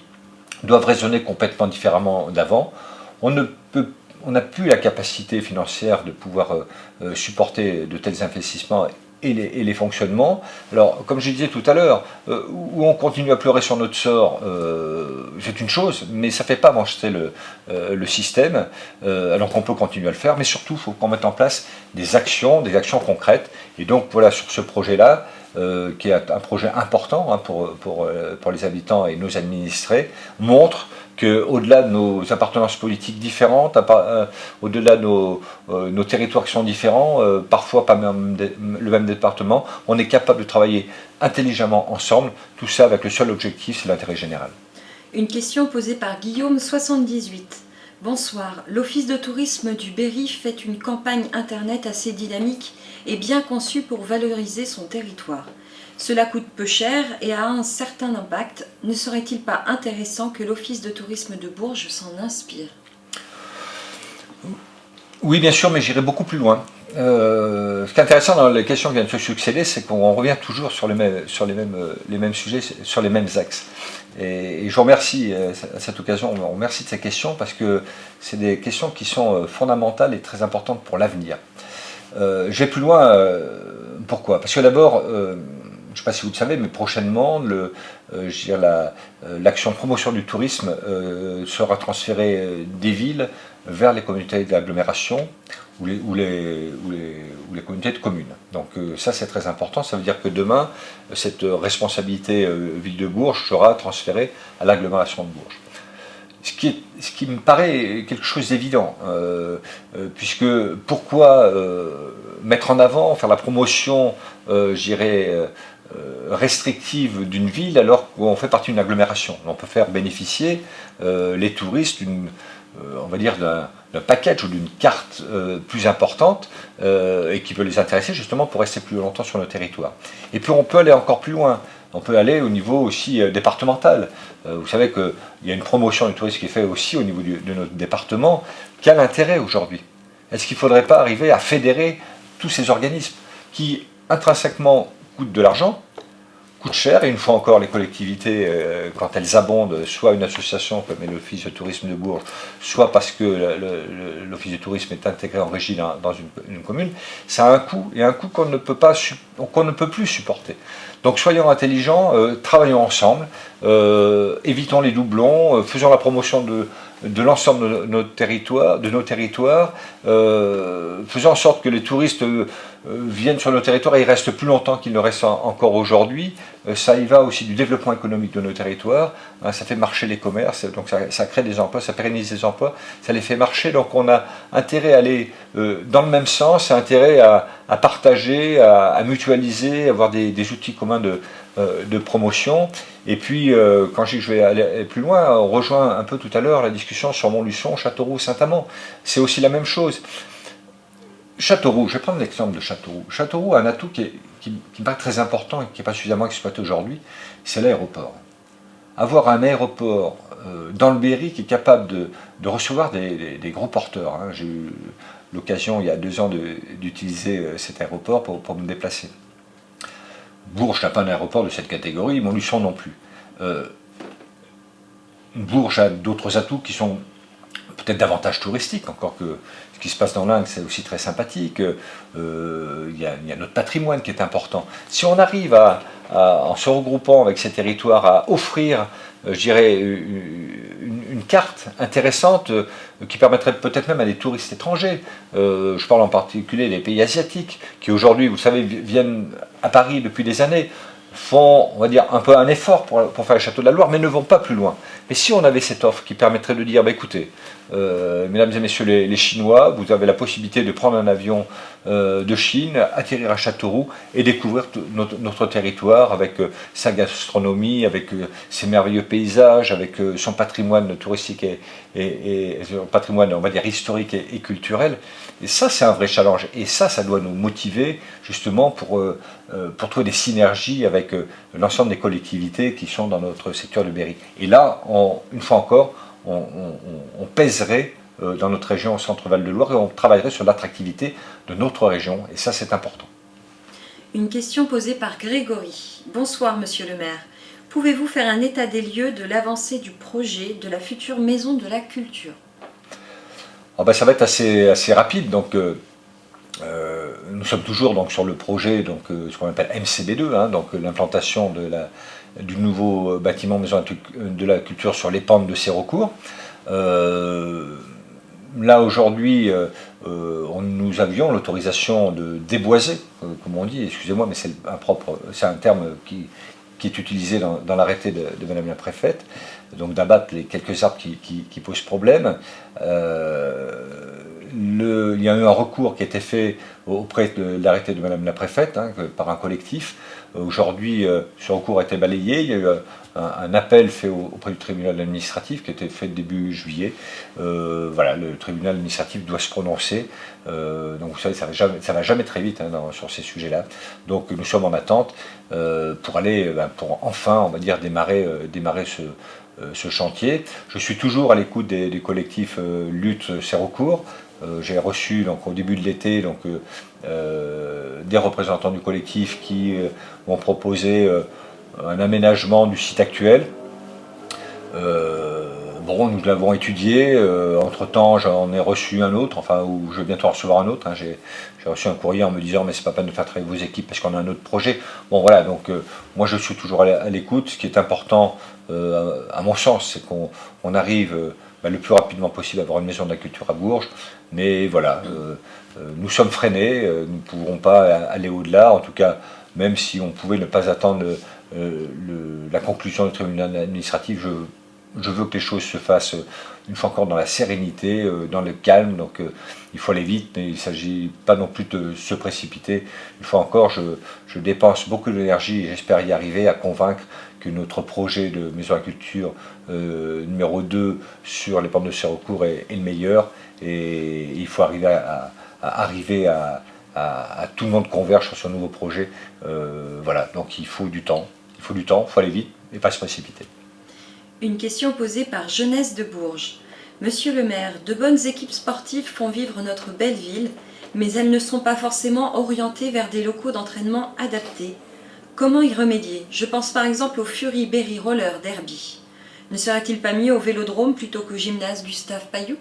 doivent raisonner complètement différemment d'avant. On ne peut on n'a plus la capacité financière de pouvoir supporter de tels investissements et les fonctionnements. Alors, comme je disais tout à l'heure, où on continue à pleurer sur notre sort, c'est une chose, mais ça ne fait pas avancer le système, alors qu'on peut continuer à le faire, mais surtout, il faut qu'on mette en place des actions concrètes. Et donc, voilà, sur ce projet-là, qui est un projet important pour les habitants et nos administrés, montre qu'au-delà de nos appartenances politiques différentes, au-delà de nos territoires qui sont différents, parfois pas même le même département, on est capable de travailler intelligemment ensemble, tout ça avec le seul objectif, c'est l'intérêt général. Une question posée par Guillaume 78. Bonsoir, l'Office de tourisme du Berry fait une campagne internet assez dynamique et bien conçue pour valoriser son territoire. Cela coûte peu cher et a un certain impact. Ne serait-il pas intéressant que l'Office de tourisme de Bourges s'en inspire? Oui, bien sûr, mais j'irai beaucoup plus loin. Ce qui est intéressant dans les questions qui viennent de se succéder, c'est qu'on revient toujours sur les mêmes sujets, sur les mêmes axes. Et je vous remercie à cette occasion, on remercie de ces questions parce que c'est des questions qui sont fondamentales et très importantes pour l'avenir. Je vais plus loin, pourquoi? Parce que d'abord, je ne sais pas si vous le savez, mais prochainement, l'action de promotion du tourisme sera transférée des villes vers les communautés d'agglomération ou les communautés de communes. Donc ça, c'est très important. Ça veut dire que demain, cette responsabilité ville de Bourges sera transférée à l'agglomération de Bourges. Ce qui me paraît quelque chose d'évident, puisque pourquoi mettre en avant, faire la promotion, restrictive d'une ville alors qu'on fait partie d'une agglomération. On peut faire bénéficier les touristes on va dire d'un package ou d'une carte plus importante et qui peut les intéresser justement pour rester plus longtemps sur le territoire. Et puis on peut aller encore plus loin. On peut aller au niveau aussi départemental. Vous savez qu'il y a une promotion du tourisme qui est faite aussi au niveau de notre département. Quel intérêt aujourd'hui? Est-ce qu'il ne faudrait pas arriver à fédérer tous ces organismes qui intrinsèquement coûtent de l'argent, coûtent cher, et une fois encore les collectivités, quand elles abondent, soit une association comme l'Office de tourisme de Bourges, soit parce que l'Office de tourisme est intégré en régie dans une commune, ça a un coût, et un coût qu'on ne peut plus supporter. Donc soyons intelligents, travaillons ensemble, évitons les doublons, faisons la promotion de l'ensemble de nos territoires, faisons en sorte que les touristes viennent sur nos territoires et ils restent plus longtemps qu'ils ne restent encore aujourd'hui. Ça y va aussi du développement économique de nos territoires, hein, ça fait marcher les commerces, donc ça crée des emplois, ça pérennise des emplois, ça les fait marcher, donc on a intérêt à aller dans le même sens, intérêt à partager, à mutualiser, à avoir des outils communs de promotion. Et puis, quand je dis que je vais aller plus loin, on rejoint un peu tout à l'heure la discussion sur Montluçon, Châteauroux, Saint-Amand. C'est aussi la même chose. Châteauroux, je vais prendre l'exemple de Châteauroux. Châteauroux a un atout qui me paraît très important et qui n'est pas suffisamment exploité aujourd'hui, c'est l'aéroport. Avoir un aéroport dans le Berry qui est capable de recevoir des gros porteurs. Hein. J'ai eu l'occasion il y a 2 ans d'utiliser cet aéroport pour me déplacer. Bourges n'a pas un aéroport de cette catégorie, Montluçon non plus. Bourges a d'autres atouts qui sont peut-être davantage touristiques, encore que ce qui se passe dans l'Indre, c'est aussi très sympathique. Il y a notre patrimoine qui est important. Si on arrive en se regroupant avec ces territoires, à offrir, je dirais, une carte intéressante qui permettrait peut-être même à des touristes étrangers, je parle en particulier des pays asiatiques, qui aujourd'hui, vous le savez, viennent à Paris depuis des années, font, on va dire, un peu un effort pour faire le château de la Loire, mais ne vont pas plus loin. Mais si on avait cette offre qui permettrait de dire, bah, écoutez, mesdames et messieurs les Chinois, vous avez la possibilité de prendre un avion de Chine, atterrir à Châteauroux et découvrir notre territoire avec sa gastronomie, avec ses merveilleux paysages, avec son patrimoine touristique et son patrimoine, on va dire, historique et culturel. Et ça, c'est un vrai challenge. Et ça doit nous motiver justement pour trouver des synergies avec l'ensemble des collectivités qui sont dans notre secteur de Berry. Et là, une fois encore, on pèserait dans notre région au centre-Val de Loire et on travaillerait sur l'attractivité de notre région. Et ça, c'est important. Une question posée par Grégory. Bonsoir, monsieur le maire. Pouvez-vous faire un état des lieux de l'avancée du projet de la future maison de la culture? Ça va être assez rapide. Donc, nous sommes toujours donc, sur le projet, donc, ce qu'on appelle MCB2, hein, donc l'implantation du nouveau bâtiment Maison de la Culture sur les pentes de Sérocourt. Là aujourd'hui, nous avions l'autorisation de déboiser, comme on dit, excusez-moi, mais c'est un terme qui est utilisé dans l'arrêté de Madame la Préfète, donc d'abattre les quelques arbres qui posent problème. Il y a eu un recours qui a été fait auprès de l'arrêté de Madame la Préfète, hein, par un collectif. Aujourd'hui, ce recours a été balayé. Il y a eu un appel fait auprès du tribunal administratif qui a été fait début juillet. Voilà, le tribunal administratif doit se prononcer. Donc vous savez, ça va jamais très vite, hein, sur ces sujets-là. Donc nous sommes en attente pour enfin, on va dire, démarrer ce chantier. Je suis toujours à l'écoute des collectifs Lutte Sérocourt. J'ai reçu donc, au début de l'été des représentants du collectif qui m'ont proposé un aménagement du site actuel. Nous l'avons étudié. Entre-temps, j'en ai reçu un autre, je vais bientôt en recevoir un autre. Hein. J'ai reçu un courrier en me disant mais c'est pas peine de faire travailler vos équipes parce qu'on a un autre projet. Voilà, donc moi je suis toujours à l'écoute. Ce qui est important, à mon sens, c'est qu'on arrive le plus rapidement possible à avoir une maison de la culture à Bourges. Mais voilà, nous sommes freinés, nous ne pourrons pas aller au-delà. En tout cas, même si on pouvait ne pas attendre la conclusion du tribunal administratif, je veux que les choses se fassent une fois encore dans la sérénité, dans le calme. Donc il faut aller vite, mais il ne s'agit pas non plus de se précipiter. Une fois encore, je dépense beaucoup d'énergie et j'espère y arriver à convaincre que notre projet de maison à la culture numéro 2 sur les pentes de Sérocourt est le meilleur. Et il faut arriver à tout le monde converge sur ce nouveau projet. Voilà, donc il faut du temps, il faut aller vite et pas se précipiter. Une question posée par Jeunesse de Bourges. Monsieur le maire, de bonnes équipes sportives font vivre notre belle ville, mais elles ne sont pas forcément orientées vers des locaux d'entraînement adaptés. Comment y remédier? Je pense par exemple au Fury Berry Roller Derby. Ne serait-il pas mieux au Vélodrome plutôt qu'au gymnase Gustave Pailloux?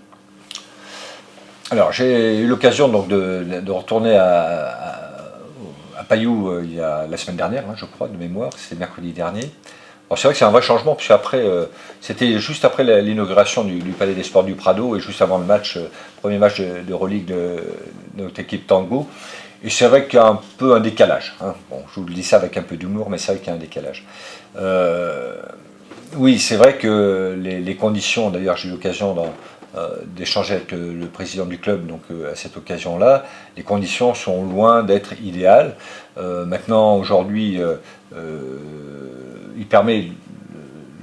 Alors, j'ai eu l'occasion donc de retourner à Pailloux la semaine dernière, hein, je crois, de mémoire, c'était mercredi dernier. C'est vrai que c'est un vrai changement, puisque c'était juste après l'inauguration du Palais des Sports du Prado et juste avant le premier match de Euroleague de notre équipe Tango. Et c'est vrai qu'il y a un peu un décalage. Hein. Je vous le dis ça avec un peu d'humour, mais c'est vrai qu'il y a un décalage. Oui, c'est vrai que les conditions, d'ailleurs j'ai eu l'occasion d'échanger avec le président du club donc, à cette occasion-là, les conditions sont loin d'être idéales. Maintenant, aujourd'hui, il permet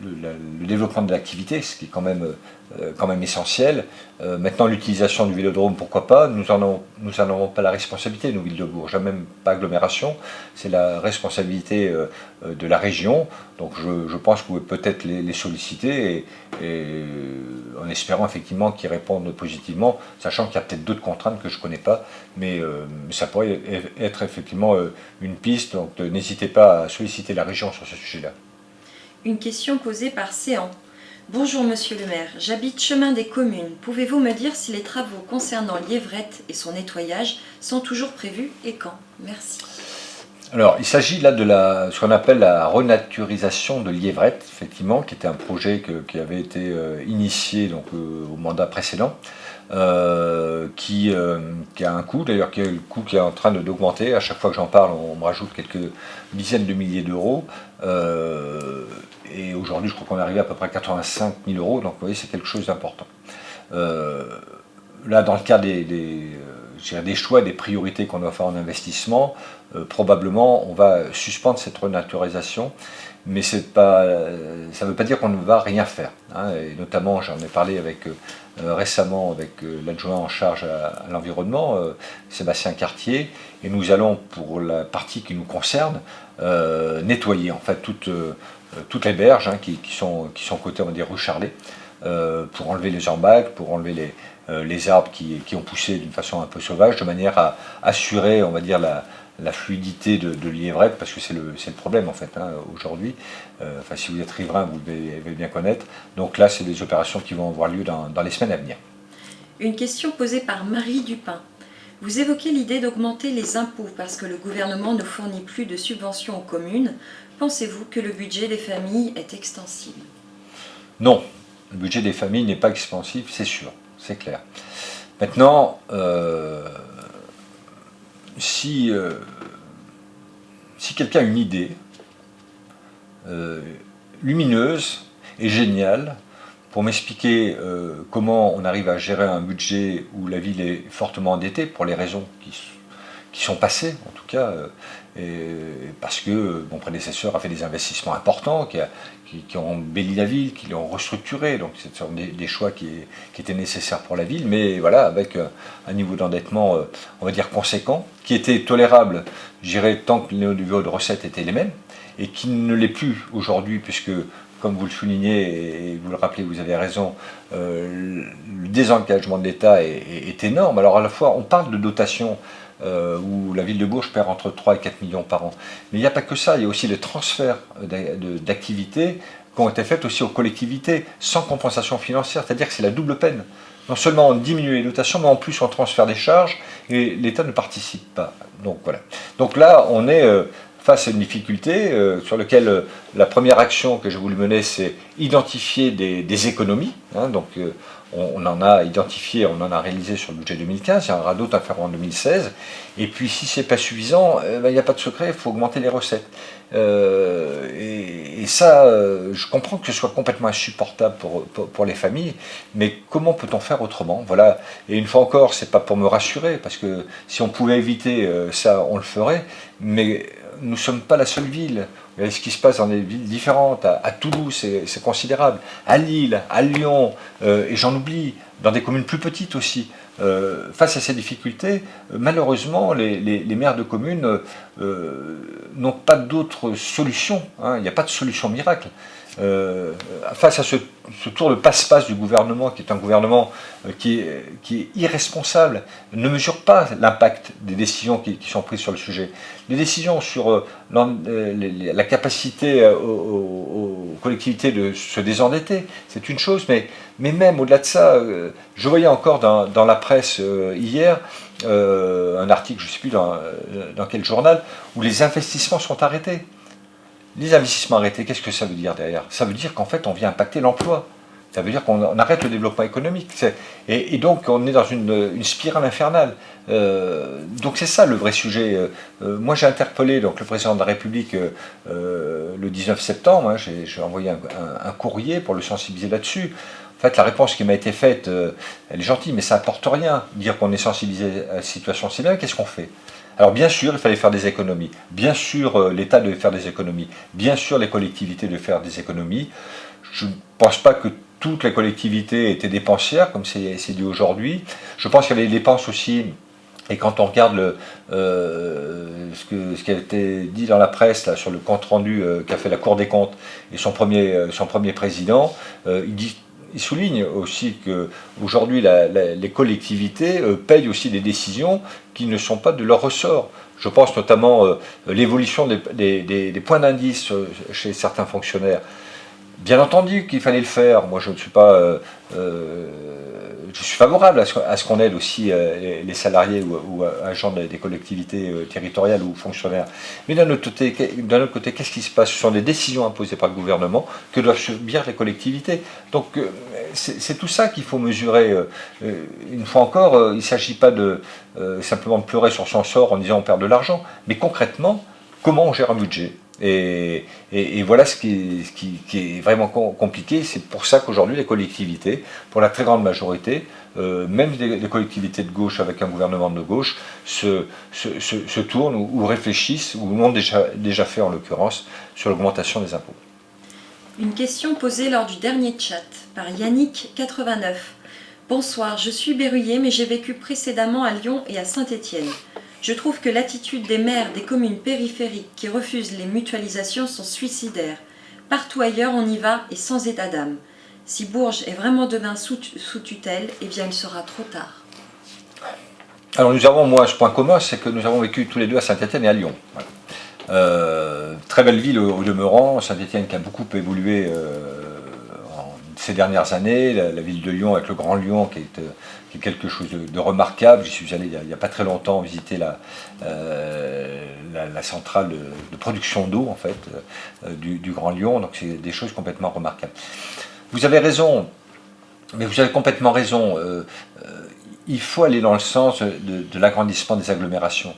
le développement de l'activité, ce qui est quand même essentiel. Maintenant, l'utilisation du vélodrome, pourquoi pas? Nous n'en avons pas la responsabilité, nous, Ville de Bourges, même pas agglomération. C'est la responsabilité de la région. Donc, je pense que vous pouvez peut-être les solliciter et en espérant effectivement qu'ils répondent positivement, sachant qu'il y a peut-être d'autres contraintes que je ne connais pas, mais ça pourrait être effectivement une piste. Donc, n'hésitez pas à solliciter la région sur ce sujet-là. Une question posée par Céan. Bonjour Monsieur le maire, j'habite Chemin des Communes. Pouvez-vous me dire si les travaux concernant Liévrette et son nettoyage sont toujours prévus et quand? Merci. Alors, il s'agit là de ce qu'on appelle la renaturisation de Liévrette, effectivement, qui était un projet qui avait été initié donc, au mandat précédent, qui a un coût, d'ailleurs, qui a le coût qui est en train d'augmenter. À chaque fois que j'en parle, on me rajoute quelques dizaines de milliers d'euros. Et aujourd'hui, je crois qu'on est arrivé à peu près à 85 000 euros, donc vous voyez, c'est quelque chose d'important. Là, dans le cas des choix, des priorités qu'on doit faire en investissement, probablement on va suspendre cette renaturisation, mais ça ne veut pas dire qu'on ne va rien faire. Hein, et notamment, j'en ai parlé récemment avec l'adjoint en charge à l'environnement, Sébastien Cartier, et nous allons, pour la partie qui nous concerne, nettoyer en fait toutes les berges qui sont côté, on va dire, rue Charlet, pour enlever les embâcles, pour enlever les arbres qui ont poussé d'une façon un peu sauvage, de manière à assurer, on va dire, la fluidité de Liévrette, parce que c'est le problème en fait aujourd'hui. Si vous êtes riverain, vous devez bien connaître. Donc là, c'est des opérations qui vont avoir lieu dans les semaines à venir. Une question posée par Marie Dupin. Vous évoquez l'idée d'augmenter les impôts parce que le gouvernement ne fournit plus de subventions aux communes. Pensez-vous que le budget des familles est extensible? Non, le budget des familles n'est pas expansif, c'est sûr, c'est clair. Maintenant, si quelqu'un a une idée lumineuse et géniale pour m'expliquer comment on arrive à gérer un budget où la ville est fortement endettée, pour les raisons qui sont passées, en tout cas, parce que mon prédécesseur a fait des investissements importants, qui ont embelli la ville, qui l'ont restructuré, donc ce sont des choix qui étaient nécessaires pour la ville, mais voilà, avec un niveau d'endettement, on va dire, conséquent, qui était tolérable, je dirais, tant que les niveaux de recettes étaient les mêmes, et qui ne l'est plus aujourd'hui, puisque, comme vous le soulignez, et vous le rappelez, vous avez raison, le désengagement de l'État est énorme. Alors à la fois, on parle de dotation, où la ville de Bourges perd entre 3 et 4 millions par an. Mais il n'y a pas que ça, il y a aussi des transferts d'activités qui ont été faites aussi aux collectivités, sans compensation financière, c'est-à-dire que c'est la double peine. Non seulement on diminue les dotations, mais en plus on transfère des charges, et l'État ne participe pas. Donc voilà. Donc là, on est face à une difficulté sur laquelle la première action que j'ai voulu mener, c'est identifier des économies. Hein, donc on en a identifié, on en a réalisé sur le budget 2015, il y en aura d'autres à faire en 2016. Et puis si ce n'est pas suffisant, il n'y a pas de secret, il faut augmenter les recettes. Et ça, je comprends que ce soit complètement insupportable pour les familles, mais comment peut-on faire autrement? Voilà. Et une fois encore, c'est pas pour me rassurer, parce que si on pouvait éviter ça, on le ferait, mais nous ne sommes pas la seule ville. Regardez ce qui se passe dans des villes différentes. À Toulouse, c'est considérable. À Lille, à Lyon, et j'en oublie, dans des communes plus petites aussi. Face à ces difficultés, malheureusement, les maires de communes n'ont pas d'autre solution. Hein, il n'y a pas de solution miracle. Face à ce tour de passe-passe du gouvernement, qui est un gouvernement qui est irresponsable, ne mesure pas l'impact des décisions qui sont prises sur le sujet. Les décisions sur la capacité aux collectivités de se désendetter, c'est une chose, mais même au-delà de ça, je voyais encore dans la presse hier un article, je ne sais plus dans quel journal, où les investissements sont arrêtés. Les investissements arrêtés, qu'est-ce que ça veut dire derrière? Ça veut dire qu'en fait, on vient impacter l'emploi. Ça veut dire qu'on arrête le développement économique. Et donc, on est dans une spirale infernale. Donc, c'est ça le vrai sujet. Moi, j'ai interpellé donc, le président de la République le 19 septembre. Hein, j'ai envoyé un courrier pour le sensibiliser là-dessus. En fait, la réponse qui m'a été faite, elle est gentille, mais ça n'apporte rien. Dire qu'on est sensibilisé à la situation, c'est bien, qu'est-ce qu'on fait? Alors bien sûr, il fallait faire des économies. Bien sûr, l'État devait faire des économies. Bien sûr, les collectivités devaient faire des économies. Je ne pense pas que toutes les collectivités étaient dépensières, comme c'est dit aujourd'hui. Je pense qu'il y avait des dépenses aussi. Et quand on regarde ce qui a été dit dans la presse là, sur le compte-rendu qu'a fait la Cour des comptes et son premier président, il souligne aussi qu'aujourd'hui, les collectivités payent aussi des décisions qui ne sont pas de leur ressort. Je pense notamment à l'évolution des points d'indice chez certains fonctionnaires. Bien entendu qu'il fallait le faire. Moi, je ne suis pas... je suis favorable à ce qu'on aide aussi les salariés ou agents des collectivités territoriales ou fonctionnaires. Mais d'un autre côté, qu'est-ce qui se passe? Ce sont des décisions imposées par le gouvernement que doivent subir les collectivités. Donc c'est tout ça qu'il faut mesurer. Une fois encore, il ne s'agit pas de simplement de pleurer sur son sort en disant on perd de l'argent, mais concrètement, comment on gère un budget? Et voilà ce qui est vraiment compliqué. C'est pour ça qu'aujourd'hui les collectivités, pour la très grande majorité, même les collectivités de gauche avec un gouvernement de gauche, se tournent ou réfléchissent, ou l'ont déjà fait en l'occurrence, sur l'augmentation des impôts. Une question posée lors du dernier chat par Yannick89. Bonsoir, je suis berruyer mais j'ai vécu précédemment à Lyon et à Saint-Étienne. Je trouve que l'attitude des maires des communes périphériques qui refusent les mutualisations sont suicidaires. Partout ailleurs, on y va et sans état d'âme. Si Bourges est vraiment demain sous tutelle, eh bien il sera trop tard. Alors nous avons, moi, ce point commun, c'est que nous avons vécu tous les deux à Saint-Étienne et à Lyon. Voilà. Très belle ville au demeurant, Saint-Étienne qui a beaucoup évolué ces dernières années, la ville de Lyon avec le Grand Lyon qui qui est quelque chose de remarquable. J'y suis allé il n'y a pas très longtemps visiter la centrale de production d'eau, en fait, du Grand Lyon. Donc c'est des choses complètement remarquables. Vous avez raison, mais vous avez complètement raison. Il faut aller dans le sens de l'agrandissement des agglomérations.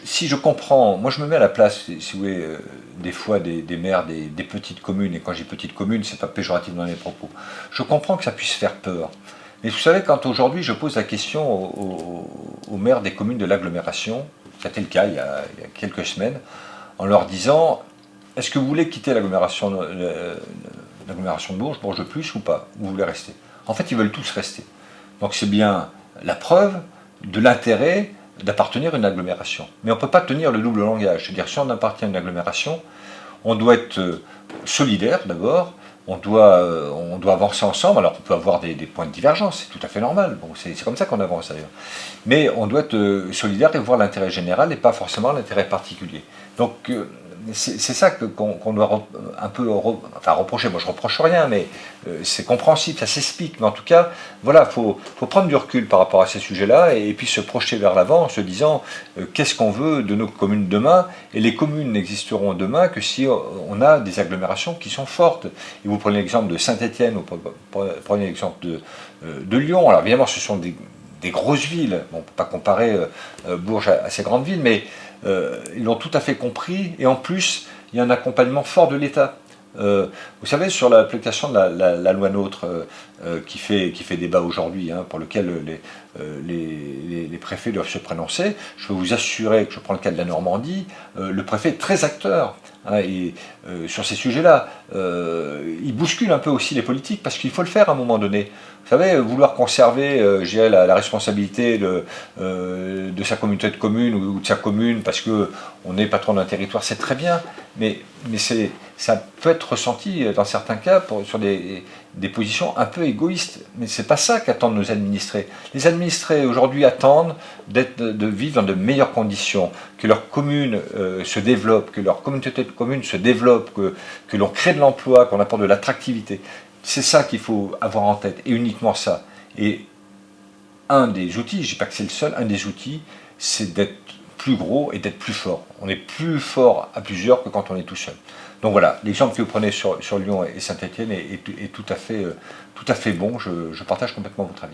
Si je comprends, moi je me mets à la place, si vous voulez, des fois des maires des petites communes, et quand j'ai petites communes, c'est pas péjoratif dans les propos. Je comprends que ça puisse faire peur. Mais vous savez, quand aujourd'hui je pose la question aux maires des communes de l'agglomération, c'était le cas il y a quelques semaines, en leur disant, est-ce que vous voulez quitter l'agglomération de Bourges, Bourges de Plus ou pas, ou vous voulez rester? En fait, ils veulent tous rester. Donc c'est bien la preuve de l'intérêt d'appartenir à une agglomération. Mais on ne peut pas tenir le double langage. C'est-à-dire, si on appartient à une agglomération, on doit être solidaire d'abord, on doit avancer ensemble. Alors on peut avoir des points de divergence, c'est tout à fait normal. Bon, c'est comme ça qu'on avance d'ailleurs. Mais on doit être solidaire et voir l'intérêt général et pas forcément l'intérêt particulier. Donc c'est ça qu'on doit un peu reprocher. Moi je reproche rien, mais c'est compréhensible, ça s'explique. Mais en tout cas, voilà, faut prendre du recul par rapport à ces sujets-là et puis se projeter vers l'avant en se disant qu'est-ce qu'on veut de nos communes demain. Et les communes n'existeront demain que si on a des agglomérations qui sont fortes. Et vous prenez l'exemple de Saint-Étienne, vous prenez l'exemple de Lyon. Alors évidemment, ce sont des grosses villes. Bon, on ne peut pas comparer Bourges à ces grandes villes, mais ils l'ont tout à fait compris, et en plus, il y a un accompagnement fort de l'État. Vous savez, sur l'application de la loi NOTRe qui fait débat aujourd'hui, pour lequel les préfets doivent se prononcer, je peux vous assurer que je prends le cas de la Normandie, le préfet est très acteur sur ces sujets-là. Il bouscule un peu aussi les politiques, parce qu'il faut le faire à un moment donné. Vous savez, vouloir conserver la responsabilité de sa communauté de communes ou de sa commune parce qu'on est patron d'un territoire, c'est très bien, mais ça peut être ressenti dans certains cas sur des positions un peu égoïstes. Mais c'est pas ça qu'attendent nos administrés. Les administrés aujourd'hui attendent de vivre dans de meilleures conditions, que leur commune se développe, que leur communauté de communes se développe, que l'on crée de l'emploi, qu'on apporte de l'attractivité. C'est ça qu'il faut avoir en tête, et uniquement ça. Et un des outils, je ne dis pas que c'est le seul, un des outils, c'est d'être plus gros et d'être plus fort. On est plus fort à plusieurs que quand on est tout seul. Donc voilà, l'exemple que vous prenez sur Lyon et Saint-Étienne est tout à fait bon, je partage complètement votre avis.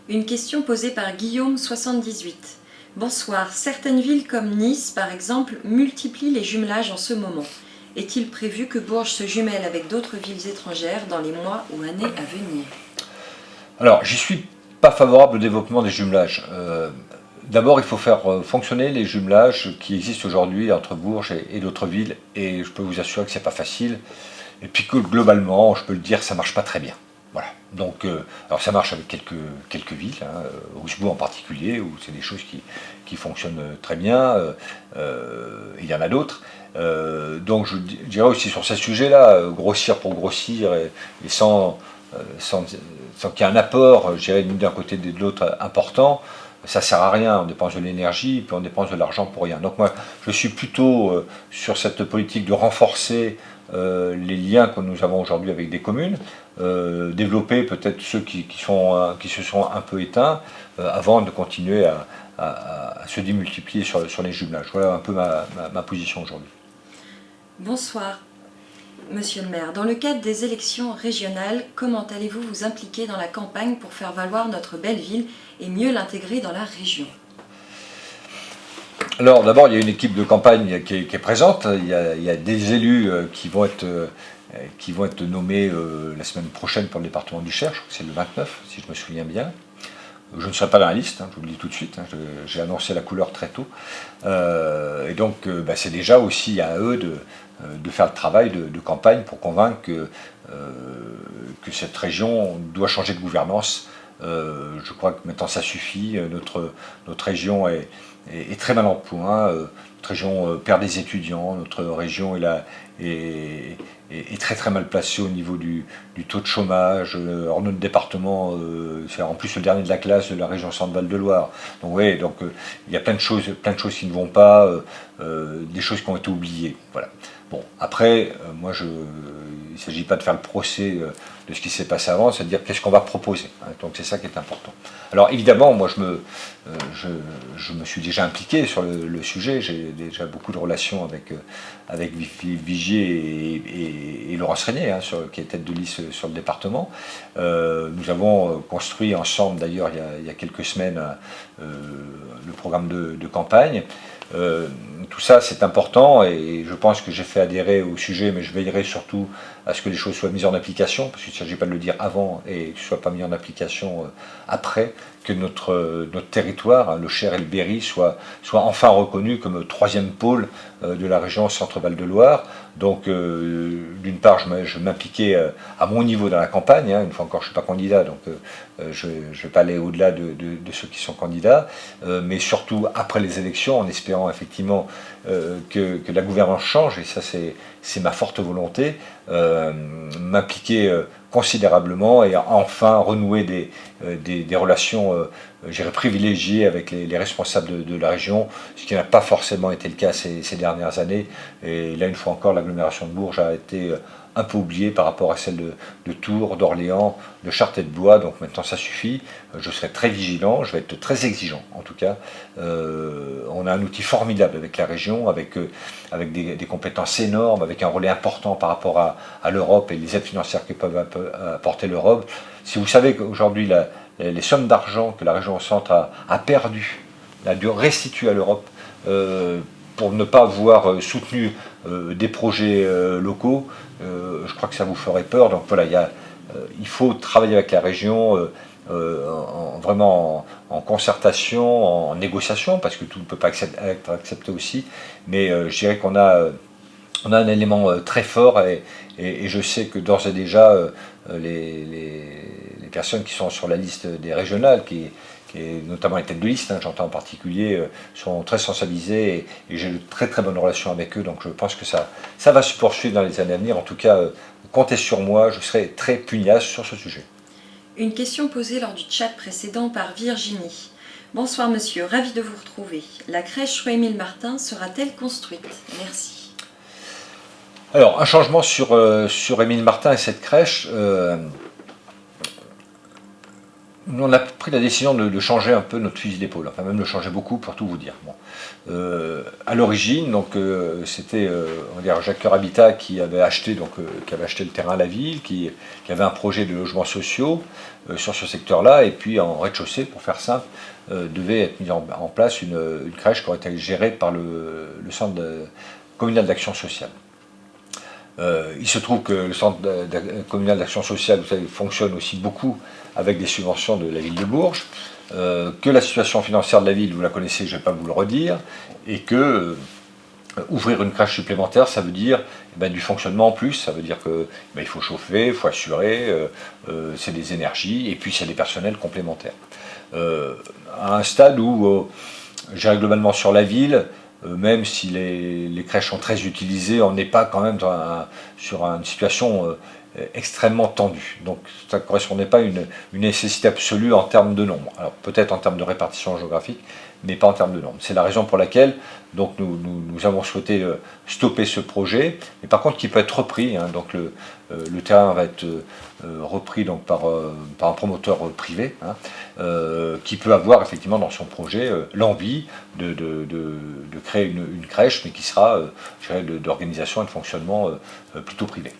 Une question posée par Guillaume 78. Bonsoir, certaines villes comme Nice par exemple multiplient les jumelages en ce moment. Est-il prévu que Bourges se jumelle avec d'autres villes étrangères dans les mois ou années à venir? Alors, j'y suis pas favorable au développement des jumelages. D'abord, il faut faire fonctionner les jumelages qui existent aujourd'hui entre Bourges et d'autres villes, et je peux vous assurer que c'est pas facile. Et puis que globalement, je peux le dire, ça marche pas très bien. Voilà. Donc, alors ça marche avec quelques villes, Roussebourg en particulier, où c'est des choses qui fonctionnent très bien. Il y en a d'autres. Donc je dirais aussi sur ces sujets-là, grossir pour grossir et sans qu'il y ait un apport, je dirais, d'un côté et de l'autre important, ça ne sert à rien. On dépense de l'énergie, puis on dépense de l'argent pour rien. Donc moi, je suis plutôt sur cette politique de renforcer les liens que nous avons aujourd'hui avec des communes, développer peut-être ceux qui se sont un peu éteints, avant de continuer à se démultiplier sur les jumelages. Voilà un peu ma position aujourd'hui. Bonsoir, Monsieur le maire. Dans le cadre des élections régionales, comment allez-vous vous impliquer dans la campagne pour faire valoir notre belle ville et mieux l'intégrer dans la région? Alors d'abord, il y a une équipe de campagne qui est présente. Il y a des élus qui vont être nommés la semaine prochaine pour le département du Cher. Je crois que c'est le 29, si je me souviens bien. Je ne serai pas dans la liste, je vous le dis tout de suite, j'ai annoncé la couleur très tôt. Et donc c'est déjà aussi à eux de faire le travail de campagne pour convaincre que cette région doit changer de gouvernance. Je crois que maintenant ça suffit, notre région est très mal en point, notre région perd des étudiants, notre région est très très mal placée au niveau du taux de chômage. Or notre département, c'est en plus le dernier de la classe de la région Centre-Val de Loire. Donc oui, il y a plein de choses qui ne vont pas, des choses qui ont été oubliées. Voilà. Bon, après, moi ne s'agit pas de faire le procès de ce qui s'est passé avant, c'est de dire qu'est-ce qu'on va proposer. Hein. Donc c'est ça qui est important. Alors évidemment, moi je me suis déjà impliqué sur le sujet, j'ai déjà beaucoup de relations avec Vigier et Laurence Régnier, hein, qui est tête de liste sur le département. Nous avons construit ensemble, d'ailleurs il y a quelques semaines, le programme de campagne. Tout ça c'est important et je pense que j'ai fait adhérer au sujet, mais je veillerai surtout à ce que les choses soient mises en application, parce qu'il ne s'agit pas de le dire avant et que ce ne soit pas mis en application après, que notre territoire, hein, le Cher et le Berry, soit enfin reconnu comme troisième pôle de la région Centre-Val de Loire. Donc d'une part je m'impliquais à mon niveau dans la campagne, hein, une fois encore je ne suis pas candidat, donc je ne vais pas aller au-delà de ceux qui sont candidats, mais surtout après les élections, en espérant effectivement que la gouvernance change, et ça c'est ma forte volonté, m'impliquer considérablement et enfin renouer des relations privilégiées avec les responsables de la région, ce qui n'a pas forcément été le cas ces dernières années. Et là, une fois encore, l'agglomération de Bourges a été un peu oubliée par rapport à celle de Tours, d'Orléans, de Chartres et de Blois. Donc maintenant, ça suffit. Je serai très vigilant, je vais être très exigeant en tout cas. On a un outil formidable avec la région, avec des compétences énormes, avec un relais important par rapport à l'Europe et les aides financières que peuvent apporter l'Europe. Si vous savez qu'aujourd'hui, les sommes d'argent que la région Centre a perdues, a dû restituer à l'Europe pour ne pas avoir soutenu des projets locaux, je crois que ça vous ferait peur. Donc voilà, il faut travailler avec la région vraiment en concertation, en négociation, parce que tout ne peut pas être accepté aussi, mais je dirais qu'on a un élément très fort et je sais que d'ores et déjà les personnes qui sont sur la liste des régionales, qui est notamment les têtes de liste, hein, j'entends en particulier, sont très sensibilisées et j'ai de très très bonnes relations avec eux, donc je pense que ça va se poursuivre dans les années à venir. En tout cas, comptez sur moi, je serai très pugnace sur ce sujet. Une question posée lors du chat précédent par Virginie. Bonsoir monsieur, ravi de vous retrouver. La crèche rue Émile Martin sera-t-elle construite? Merci. Alors, un changement sur Émile Martin et cette crèche. On a pris la décision de changer un peu notre fusil d'épaule, enfin même de changer beaucoup pour tout vous dire. Bon. À l'origine, donc c'était on va dire Jacques Coeur Habitat qui avait acheté le terrain à la ville, qui avait un projet de logements sociaux sur ce secteur-là, et puis en rez-de-chaussée, pour faire simple, devait être mise en place une crèche qui aurait été gérée par le centre communal d'action sociale. Il se trouve que le centre communal d'action sociale, vous savez, fonctionne aussi beaucoup avec des subventions de la ville de Bourges, que la situation financière de la ville, vous la connaissez, je ne vais pas vous le redire, et que ouvrir une crèche supplémentaire, ça veut dire du fonctionnement en plus, ça veut dire qu'il faut chauffer, il faut assurer, c'est des énergies, et puis c'est des personnels complémentaires. À un stade où, je dirais globalement sur la ville, même si les crèches sont très utilisées, on n'est pas quand même sur une situation extrêmement tendue. Donc ça ne correspondait pas à une nécessité absolue en termes de nombre. Alors peut-être en termes de répartition géographique, mais pas en termes de nombre. C'est la raison pour laquelle donc, nous avons souhaité stopper ce projet, mais par contre qui peut être repris. Hein, donc le terrain va être repris donc, par un promoteur privé, hein, qui peut avoir effectivement dans son projet l'envie de créer une crèche, mais qui sera d'organisation et de fonctionnement plutôt privé.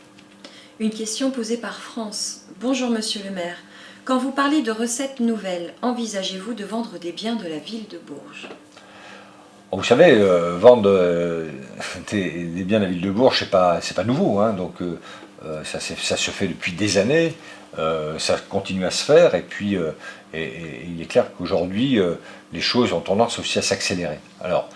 Une question posée par France. Bonjour monsieur le maire. Quand vous parlez de recettes nouvelles, envisagez-vous de vendre des biens de la ville de Bourges? Vous savez, vendre des biens de la ville de Bourges, c'est pas nouveau, hein, donc ça se fait depuis des années, ça continue à se faire, et puis et il est clair qu'aujourd'hui, les choses ont tendance aussi à s'accélérer. Alors,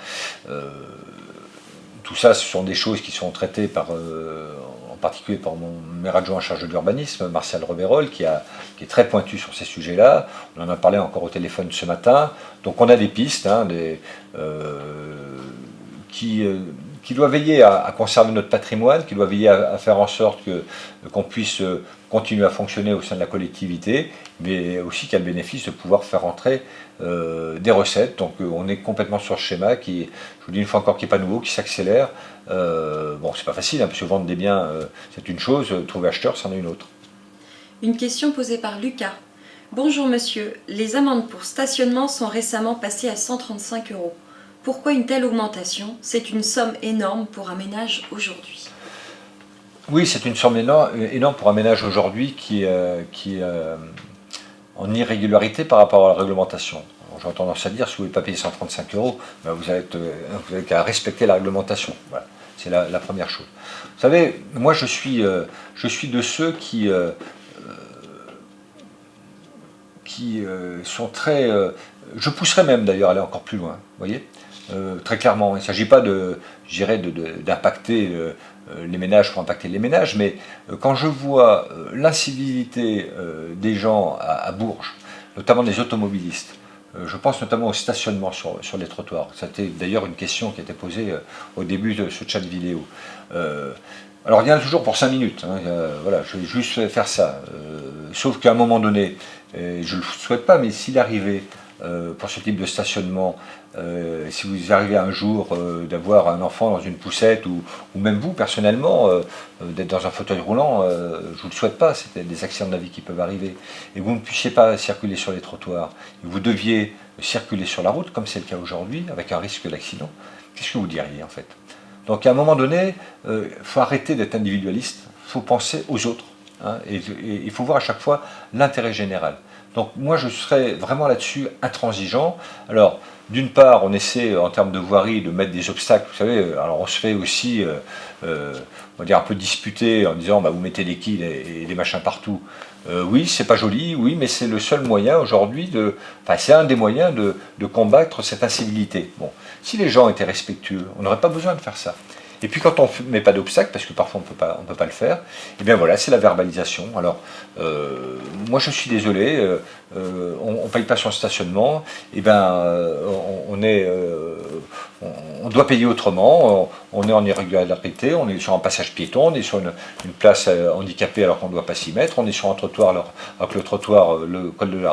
tout ça, ce sont des choses qui sont traitées en particulier par mon maire adjoint en charge de l'urbanisme, Martial Rebérol, qui est très pointu sur ces sujets-là. On en a parlé encore au téléphone ce matin. Donc on a des pistes, hein, qui qui doit veiller à conserver notre patrimoine, qui doit veiller à faire en sorte qu'on puisse continuer à fonctionner au sein de la collectivité, mais aussi qui a le bénéfice de pouvoir faire entrer des recettes. Donc on est complètement sur ce schéma qui, je vous dis une fois encore, qui n'est pas nouveau, qui s'accélère. Bon, c'est pas facile, hein, parce que vendre des biens, c'est une chose, trouver acheteur, c'en est une autre. Une question posée par Lucas. Bonjour monsieur, les amendes pour stationnement sont récemment passées à 135 €. Pourquoi une telle augmentation? C'est une somme énorme pour un ménage aujourd'hui. Oui, c'est une somme énorme pour un ménage aujourd'hui qui est en irrégularité par rapport à la réglementation. J'aurais tendance à dire, si vous ne voulez pas payer 135 €, ben vous avez qu'à respecter la réglementation. Voilà, c'est la première chose. Vous savez, moi je suis de ceux qui sont très... je pousserais même d'ailleurs à aller encore plus loin, vous voyez, très clairement. Il ne s'agit pas d'impacter les ménages pour impacter les ménages, mais quand je vois l'incivilité des gens à Bourges, notamment des automobilistes, je pense notamment au stationnement sur les trottoirs. C'était d'ailleurs une question qui a été posée au début de ce chat vidéo. Alors il y en a toujours pour 5 minutes, hein, voilà, je vais juste faire ça. Sauf qu'à un moment donné, je ne le souhaite pas, mais s'il arrivait pour ce type de stationnement, si vous arrivez un jour d'avoir un enfant dans une poussette, ou même vous personnellement, d'être dans un fauteuil roulant, je ne vous le souhaite pas, c'est des accidents de la vie qui peuvent arriver, et vous ne puissiez pas circuler sur les trottoirs, et vous deviez circuler sur la route, comme c'est le cas aujourd'hui, avec un risque d'accident, qu'est-ce que vous diriez en fait? Donc à un moment donné, il faut arrêter d'être individualiste, il faut penser aux autres, hein, et il faut voir à chaque fois l'intérêt général. Donc moi je serais vraiment là-dessus intransigeant. Alors d'une part on essaie en termes de voirie de mettre des obstacles, vous savez, alors on se fait aussi, on va dire un peu disputer en disant bah, vous mettez des quilles et des machins partout. Oui, c'est pas joli, oui, mais c'est le seul moyen aujourd'hui enfin c'est un des moyens de combattre cette incivilité. Bon, si les gens étaient respectueux, on n'aurait pas besoin de faire ça. Et puis quand on ne met pas d'obstacle, parce que parfois on ne peut pas le faire, et bien voilà, c'est la verbalisation. Alors, moi je suis désolé, on ne paye pas son stationnement, et ben on doit payer autrement, on est en irrégularité, on est sur un passage piéton, on est sur une place handicapée alors qu'on ne doit pas s'y mettre, on est sur un trottoir alors que le trottoir, le code de la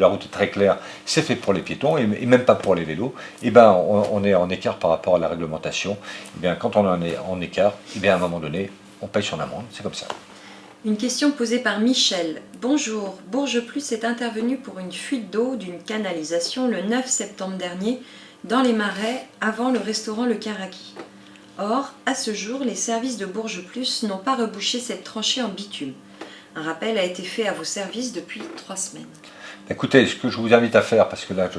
route est très clair, c'est fait pour les piétons et même pas pour les vélos, et ben on est en écart par rapport à la réglementation. Et bien quand on en est en écart, et bien à un moment donné, on paye son amende, c'est comme ça. Une question posée par Michel. Bonjour, Bourges Plus est intervenu pour une fuite d'eau d'une canalisation le 9 septembre dernier dans les marais avant le restaurant Le Karaki. Or, à ce jour, les services de Bourges Plus n'ont pas rebouché cette tranchée en bitume. Un rappel a été fait à vos services depuis 3 semaines. Écoutez, ce que je vous invite à faire, parce que là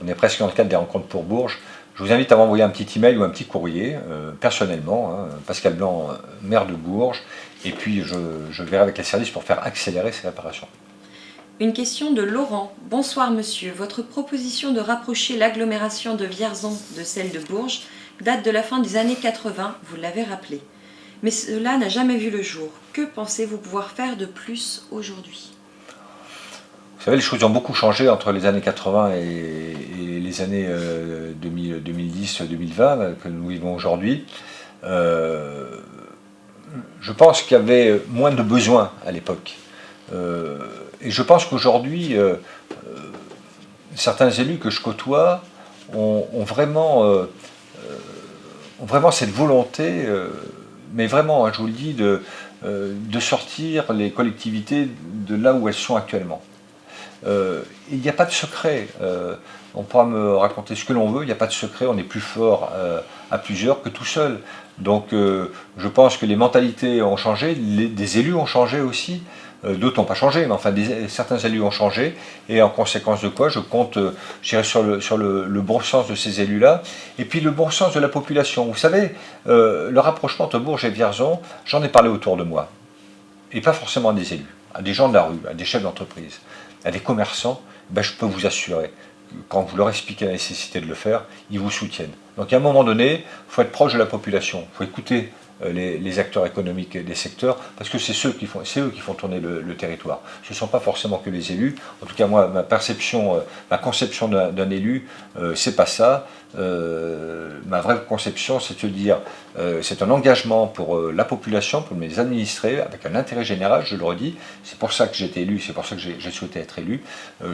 on est presque dans le cadre des rencontres pour Bourges, je vous invite à m'envoyer un petit email ou un petit courrier, personnellement, hein, Pascal Blanc, maire de Bourges, et puis je verrai avec les services pour faire accélérer ces réparations. Une question de Laurent. Bonsoir monsieur, votre proposition de rapprocher l'agglomération de Vierzon de celle de Bourges date de la fin des années 80, vous l'avez rappelé. Mais cela n'a jamais vu le jour. Que pensez-vous pouvoir faire de plus aujourd'hui ? Vous savez, les choses ont beaucoup changé entre les années 80 et les années 2010-2020 que nous vivons aujourd'hui. Je pense qu'il y avait moins de besoins à l'époque. Et je pense qu'aujourd'hui, certains élus que je côtoie ont vraiment cette volonté, mais vraiment, hein, je vous le dis, de sortir les collectivités de là où elles sont actuellement. Il n'y a pas de secret, on pourra me raconter ce que l'on veut, il n'y a pas de secret, on est plus fort à plusieurs que tout seul. Donc je pense que les mentalités ont changé, des élus ont changé aussi, d'autres n'ont pas changé, mais enfin certains élus ont changé, et en conséquence de quoi je compte sur le bon sens de ces élus-là, et puis le bon sens de la population. Vous savez, le rapprochement entre Bourges et Vierzon, j'en ai parlé autour de moi, et pas forcément à des élus, à des gens de la rue, à des chefs d'entreprise, à des commerçants. Ben, je peux vous assurer que quand vous leur expliquez la nécessité de le faire, ils vous soutiennent. Donc à un moment donné, il faut être proche de la population, il faut écouter les acteurs économiques des secteurs, parce que c'est eux qui font tourner le territoire. Ce ne sont pas forcément que les élus. En tout cas, moi, ma conception d'un élu, c'est pas ça. Ma vraie conception, c'est de se dire, c'est un engagement pour la population, pour mes administrés, avec un intérêt général, je le redis. C'est pour ça que j'ai été élu, c'est pour ça que j'ai souhaité être élu.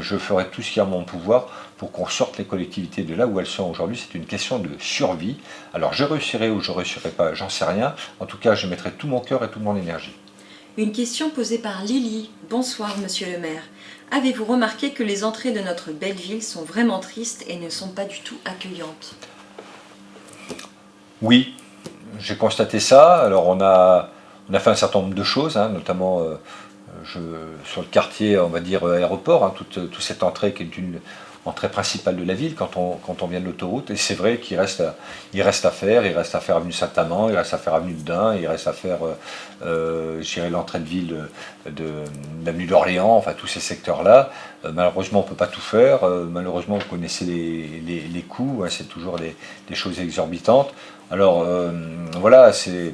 Je ferai tout ce qui est en mon pouvoir pour qu'on sorte les collectivités de là où elles sont aujourd'hui. C'est une question de survie. Alors je réussirai ou je ne réussirai pas, j'en sais rien. En tout cas, je mettrai tout mon cœur et toute mon énergie. Une question posée par Lily. Bonsoir, monsieur le maire. Avez-vous remarqué que les entrées de notre belle ville sont vraiment tristes et ne sont pas du tout accueillantes? Oui, j'ai constaté ça. Alors on a fait un certain nombre de choses, hein, notamment sur le quartier, on va dire aéroport, hein, toute cette entrée qui est une entrée principale de la ville quand on vient de l'autoroute. Et c'est vrai il reste à faire avenue Saint-Amand, il reste à faire avenue de Dain, il reste à faire, je dirais, l'entrée de ville de l'avenue d'Orléans, enfin tous ces secteurs-là. Malheureusement, on ne peut pas tout faire. Malheureusement, vous connaissez les coûts, hein, c'est toujours des choses exorbitantes. Alors voilà, c'est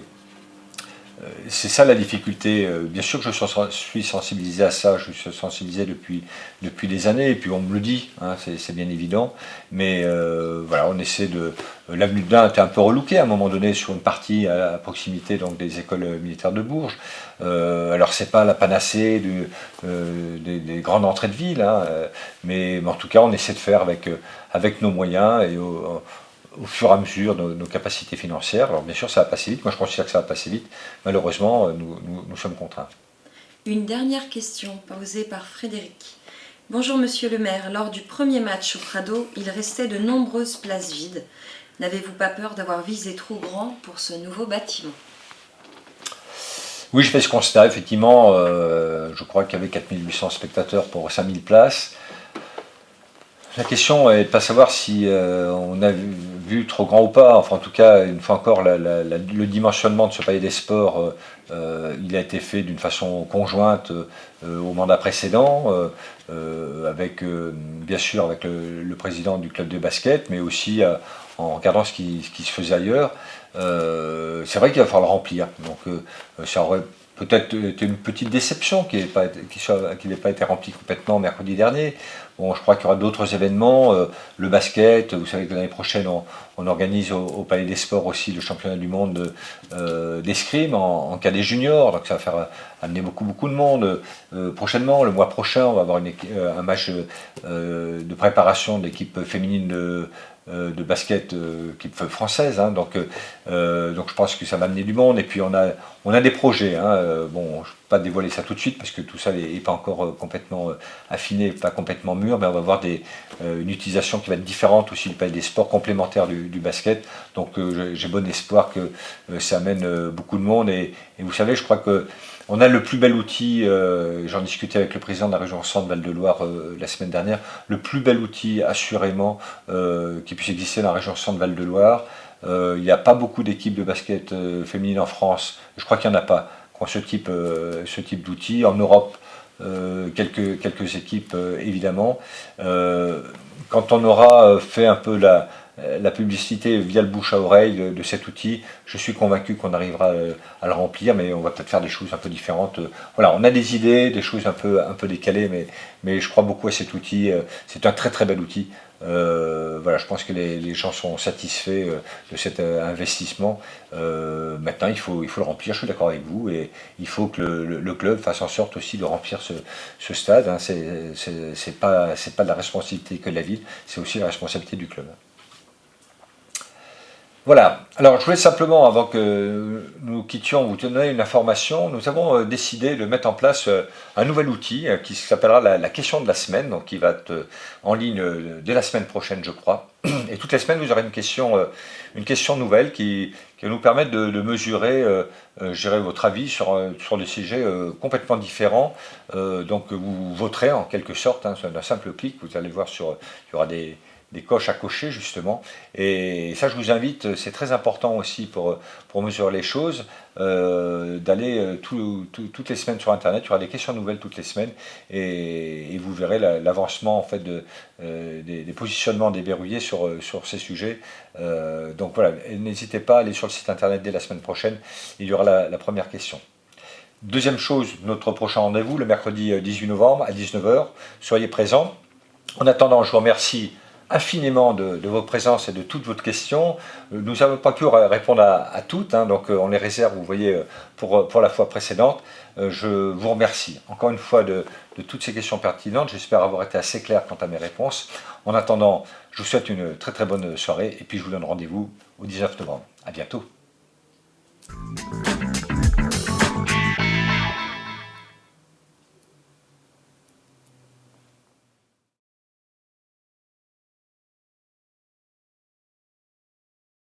ça la difficulté. Bien sûr que je suis sensibilisé à ça, je suis sensibilisé depuis des années, et puis on me le dit, hein, c'est bien évident. Mais voilà, on essaie de. L'avenue de Dain était un peu relookée à un moment donné sur une partie à proximité donc, des écoles militaires de Bourges. Alors c'est pas la panacée des grandes entrées de ville, hein, mais en tout cas on essaie de faire avec nos moyens et au fur et à mesure de nos capacités financières. Alors bien sûr ça va passer vite, moi je considère que ça va passer vite, malheureusement nous sommes contraints. Une dernière question posée par Frédéric. Bonjour monsieur le maire, lors du premier match au Prado, il restait de nombreuses places vides. N'avez-vous pas peur d'avoir visé trop grand pour ce nouveau bâtiment? Oui, je fais ce constat, effectivement, je crois qu'il y avait 4800 spectateurs pour 5000 places. La question est de ne pas savoir si on a vu trop grand ou pas. Enfin, en tout cas, une fois encore, le dimensionnement de ce palais des sports, il a été fait d'une façon conjointe au mandat précédent, avec bien sûr avec le président du club de basket, mais aussi en regardant ce qui se faisait ailleurs. C'est vrai qu'il va falloir le remplir. Donc, ça aurait peut-être été une petite déception qu'il n'ait pas été rempli complètement mercredi dernier. Bon, je crois qu'il y aura d'autres événements, le basket, vous savez que l'année prochaine on organise au Palais des Sports aussi le championnat du monde d'escrime en cadet junior, donc ça va faire amener beaucoup de monde. Prochainement, le mois prochain, on va avoir un match de préparation de l'équipe féminine de basket, équipe française, hein, donc je pense que ça va amener du monde. Et puis on a des projets, hein, bon, je ne vais pas dévoiler ça tout de suite parce que tout ça n'est pas encore complètement affiné, pas complètement mûr, mais on va avoir une utilisation qui va être différente aussi du palais des sports, complémentaire du basket. Donc j'ai bon espoir que ça amène beaucoup de monde. Et vous savez, je crois que on a le plus bel outil, j'en discutais avec le président de la région Centre Val-de-Loire la semaine dernière, le plus bel outil assurément qui puisse exister dans la région Centre Val-de-Loire. Il n'y a pas beaucoup d'équipes de basket féminine en France, je crois qu'il n'y en a pas, qui ont ce type d'outils. En Europe, quelques équipes évidemment. Quand on aura fait un peu la publicité via le bouche à oreille de cet outil, je suis convaincu qu'on arrivera à le remplir, mais on va peut-être faire des choses un peu différentes. Voilà, on a des idées, des choses un peu décalées, mais je crois beaucoup à cet outil. C'est un très bel outil. Voilà, je pense que les gens sont satisfaits de cet investissement. Maintenant, il faut le remplir, je suis d'accord avec vous, et il faut que le club fasse en sorte aussi de remplir ce stade. Hein. C'est pas de la responsabilité que de la ville, c'est aussi la responsabilité du club. Voilà, alors je voulais simplement, avant que nous quittions, vous donner une information. Nous avons décidé de mettre en place un nouvel outil qui s'appellera la question de la semaine, donc qui va être en ligne dès la semaine prochaine, je crois. Et toutes les semaines, vous aurez une question nouvelle qui va nous permettre de mesurer, je dirais, votre avis sur des sujets complètement différents. Donc vous voterez en quelque sorte, hein, d'un simple clic, vous allez voir il y aura des coches à cocher justement. Et ça, je vous invite, c'est très important aussi pour mesurer les choses, d'aller toutes les semaines sur Internet. Il y aura des questions nouvelles toutes les semaines et vous verrez l'avancement en fait des positionnements déverrouillés sur ces sujets. Donc voilà, n'hésitez pas à aller sur le site Internet dès la semaine prochaine. Il y aura la première question. Deuxième chose, notre prochain rendez-vous, le mercredi 18 novembre à 19 h. Soyez présents. En attendant, je vous remercie infiniment de votre présence et de toutes vos questions. Nous n'avons pas pu répondre à toutes, hein, donc on les réserve, vous voyez, pour la fois précédente. Je vous remercie encore une fois de toutes ces questions pertinentes. J'espère avoir été assez clair quant à mes réponses. En attendant, je vous souhaite une très très bonne soirée et puis je vous donne rendez-vous au 19 novembre. À bientôt.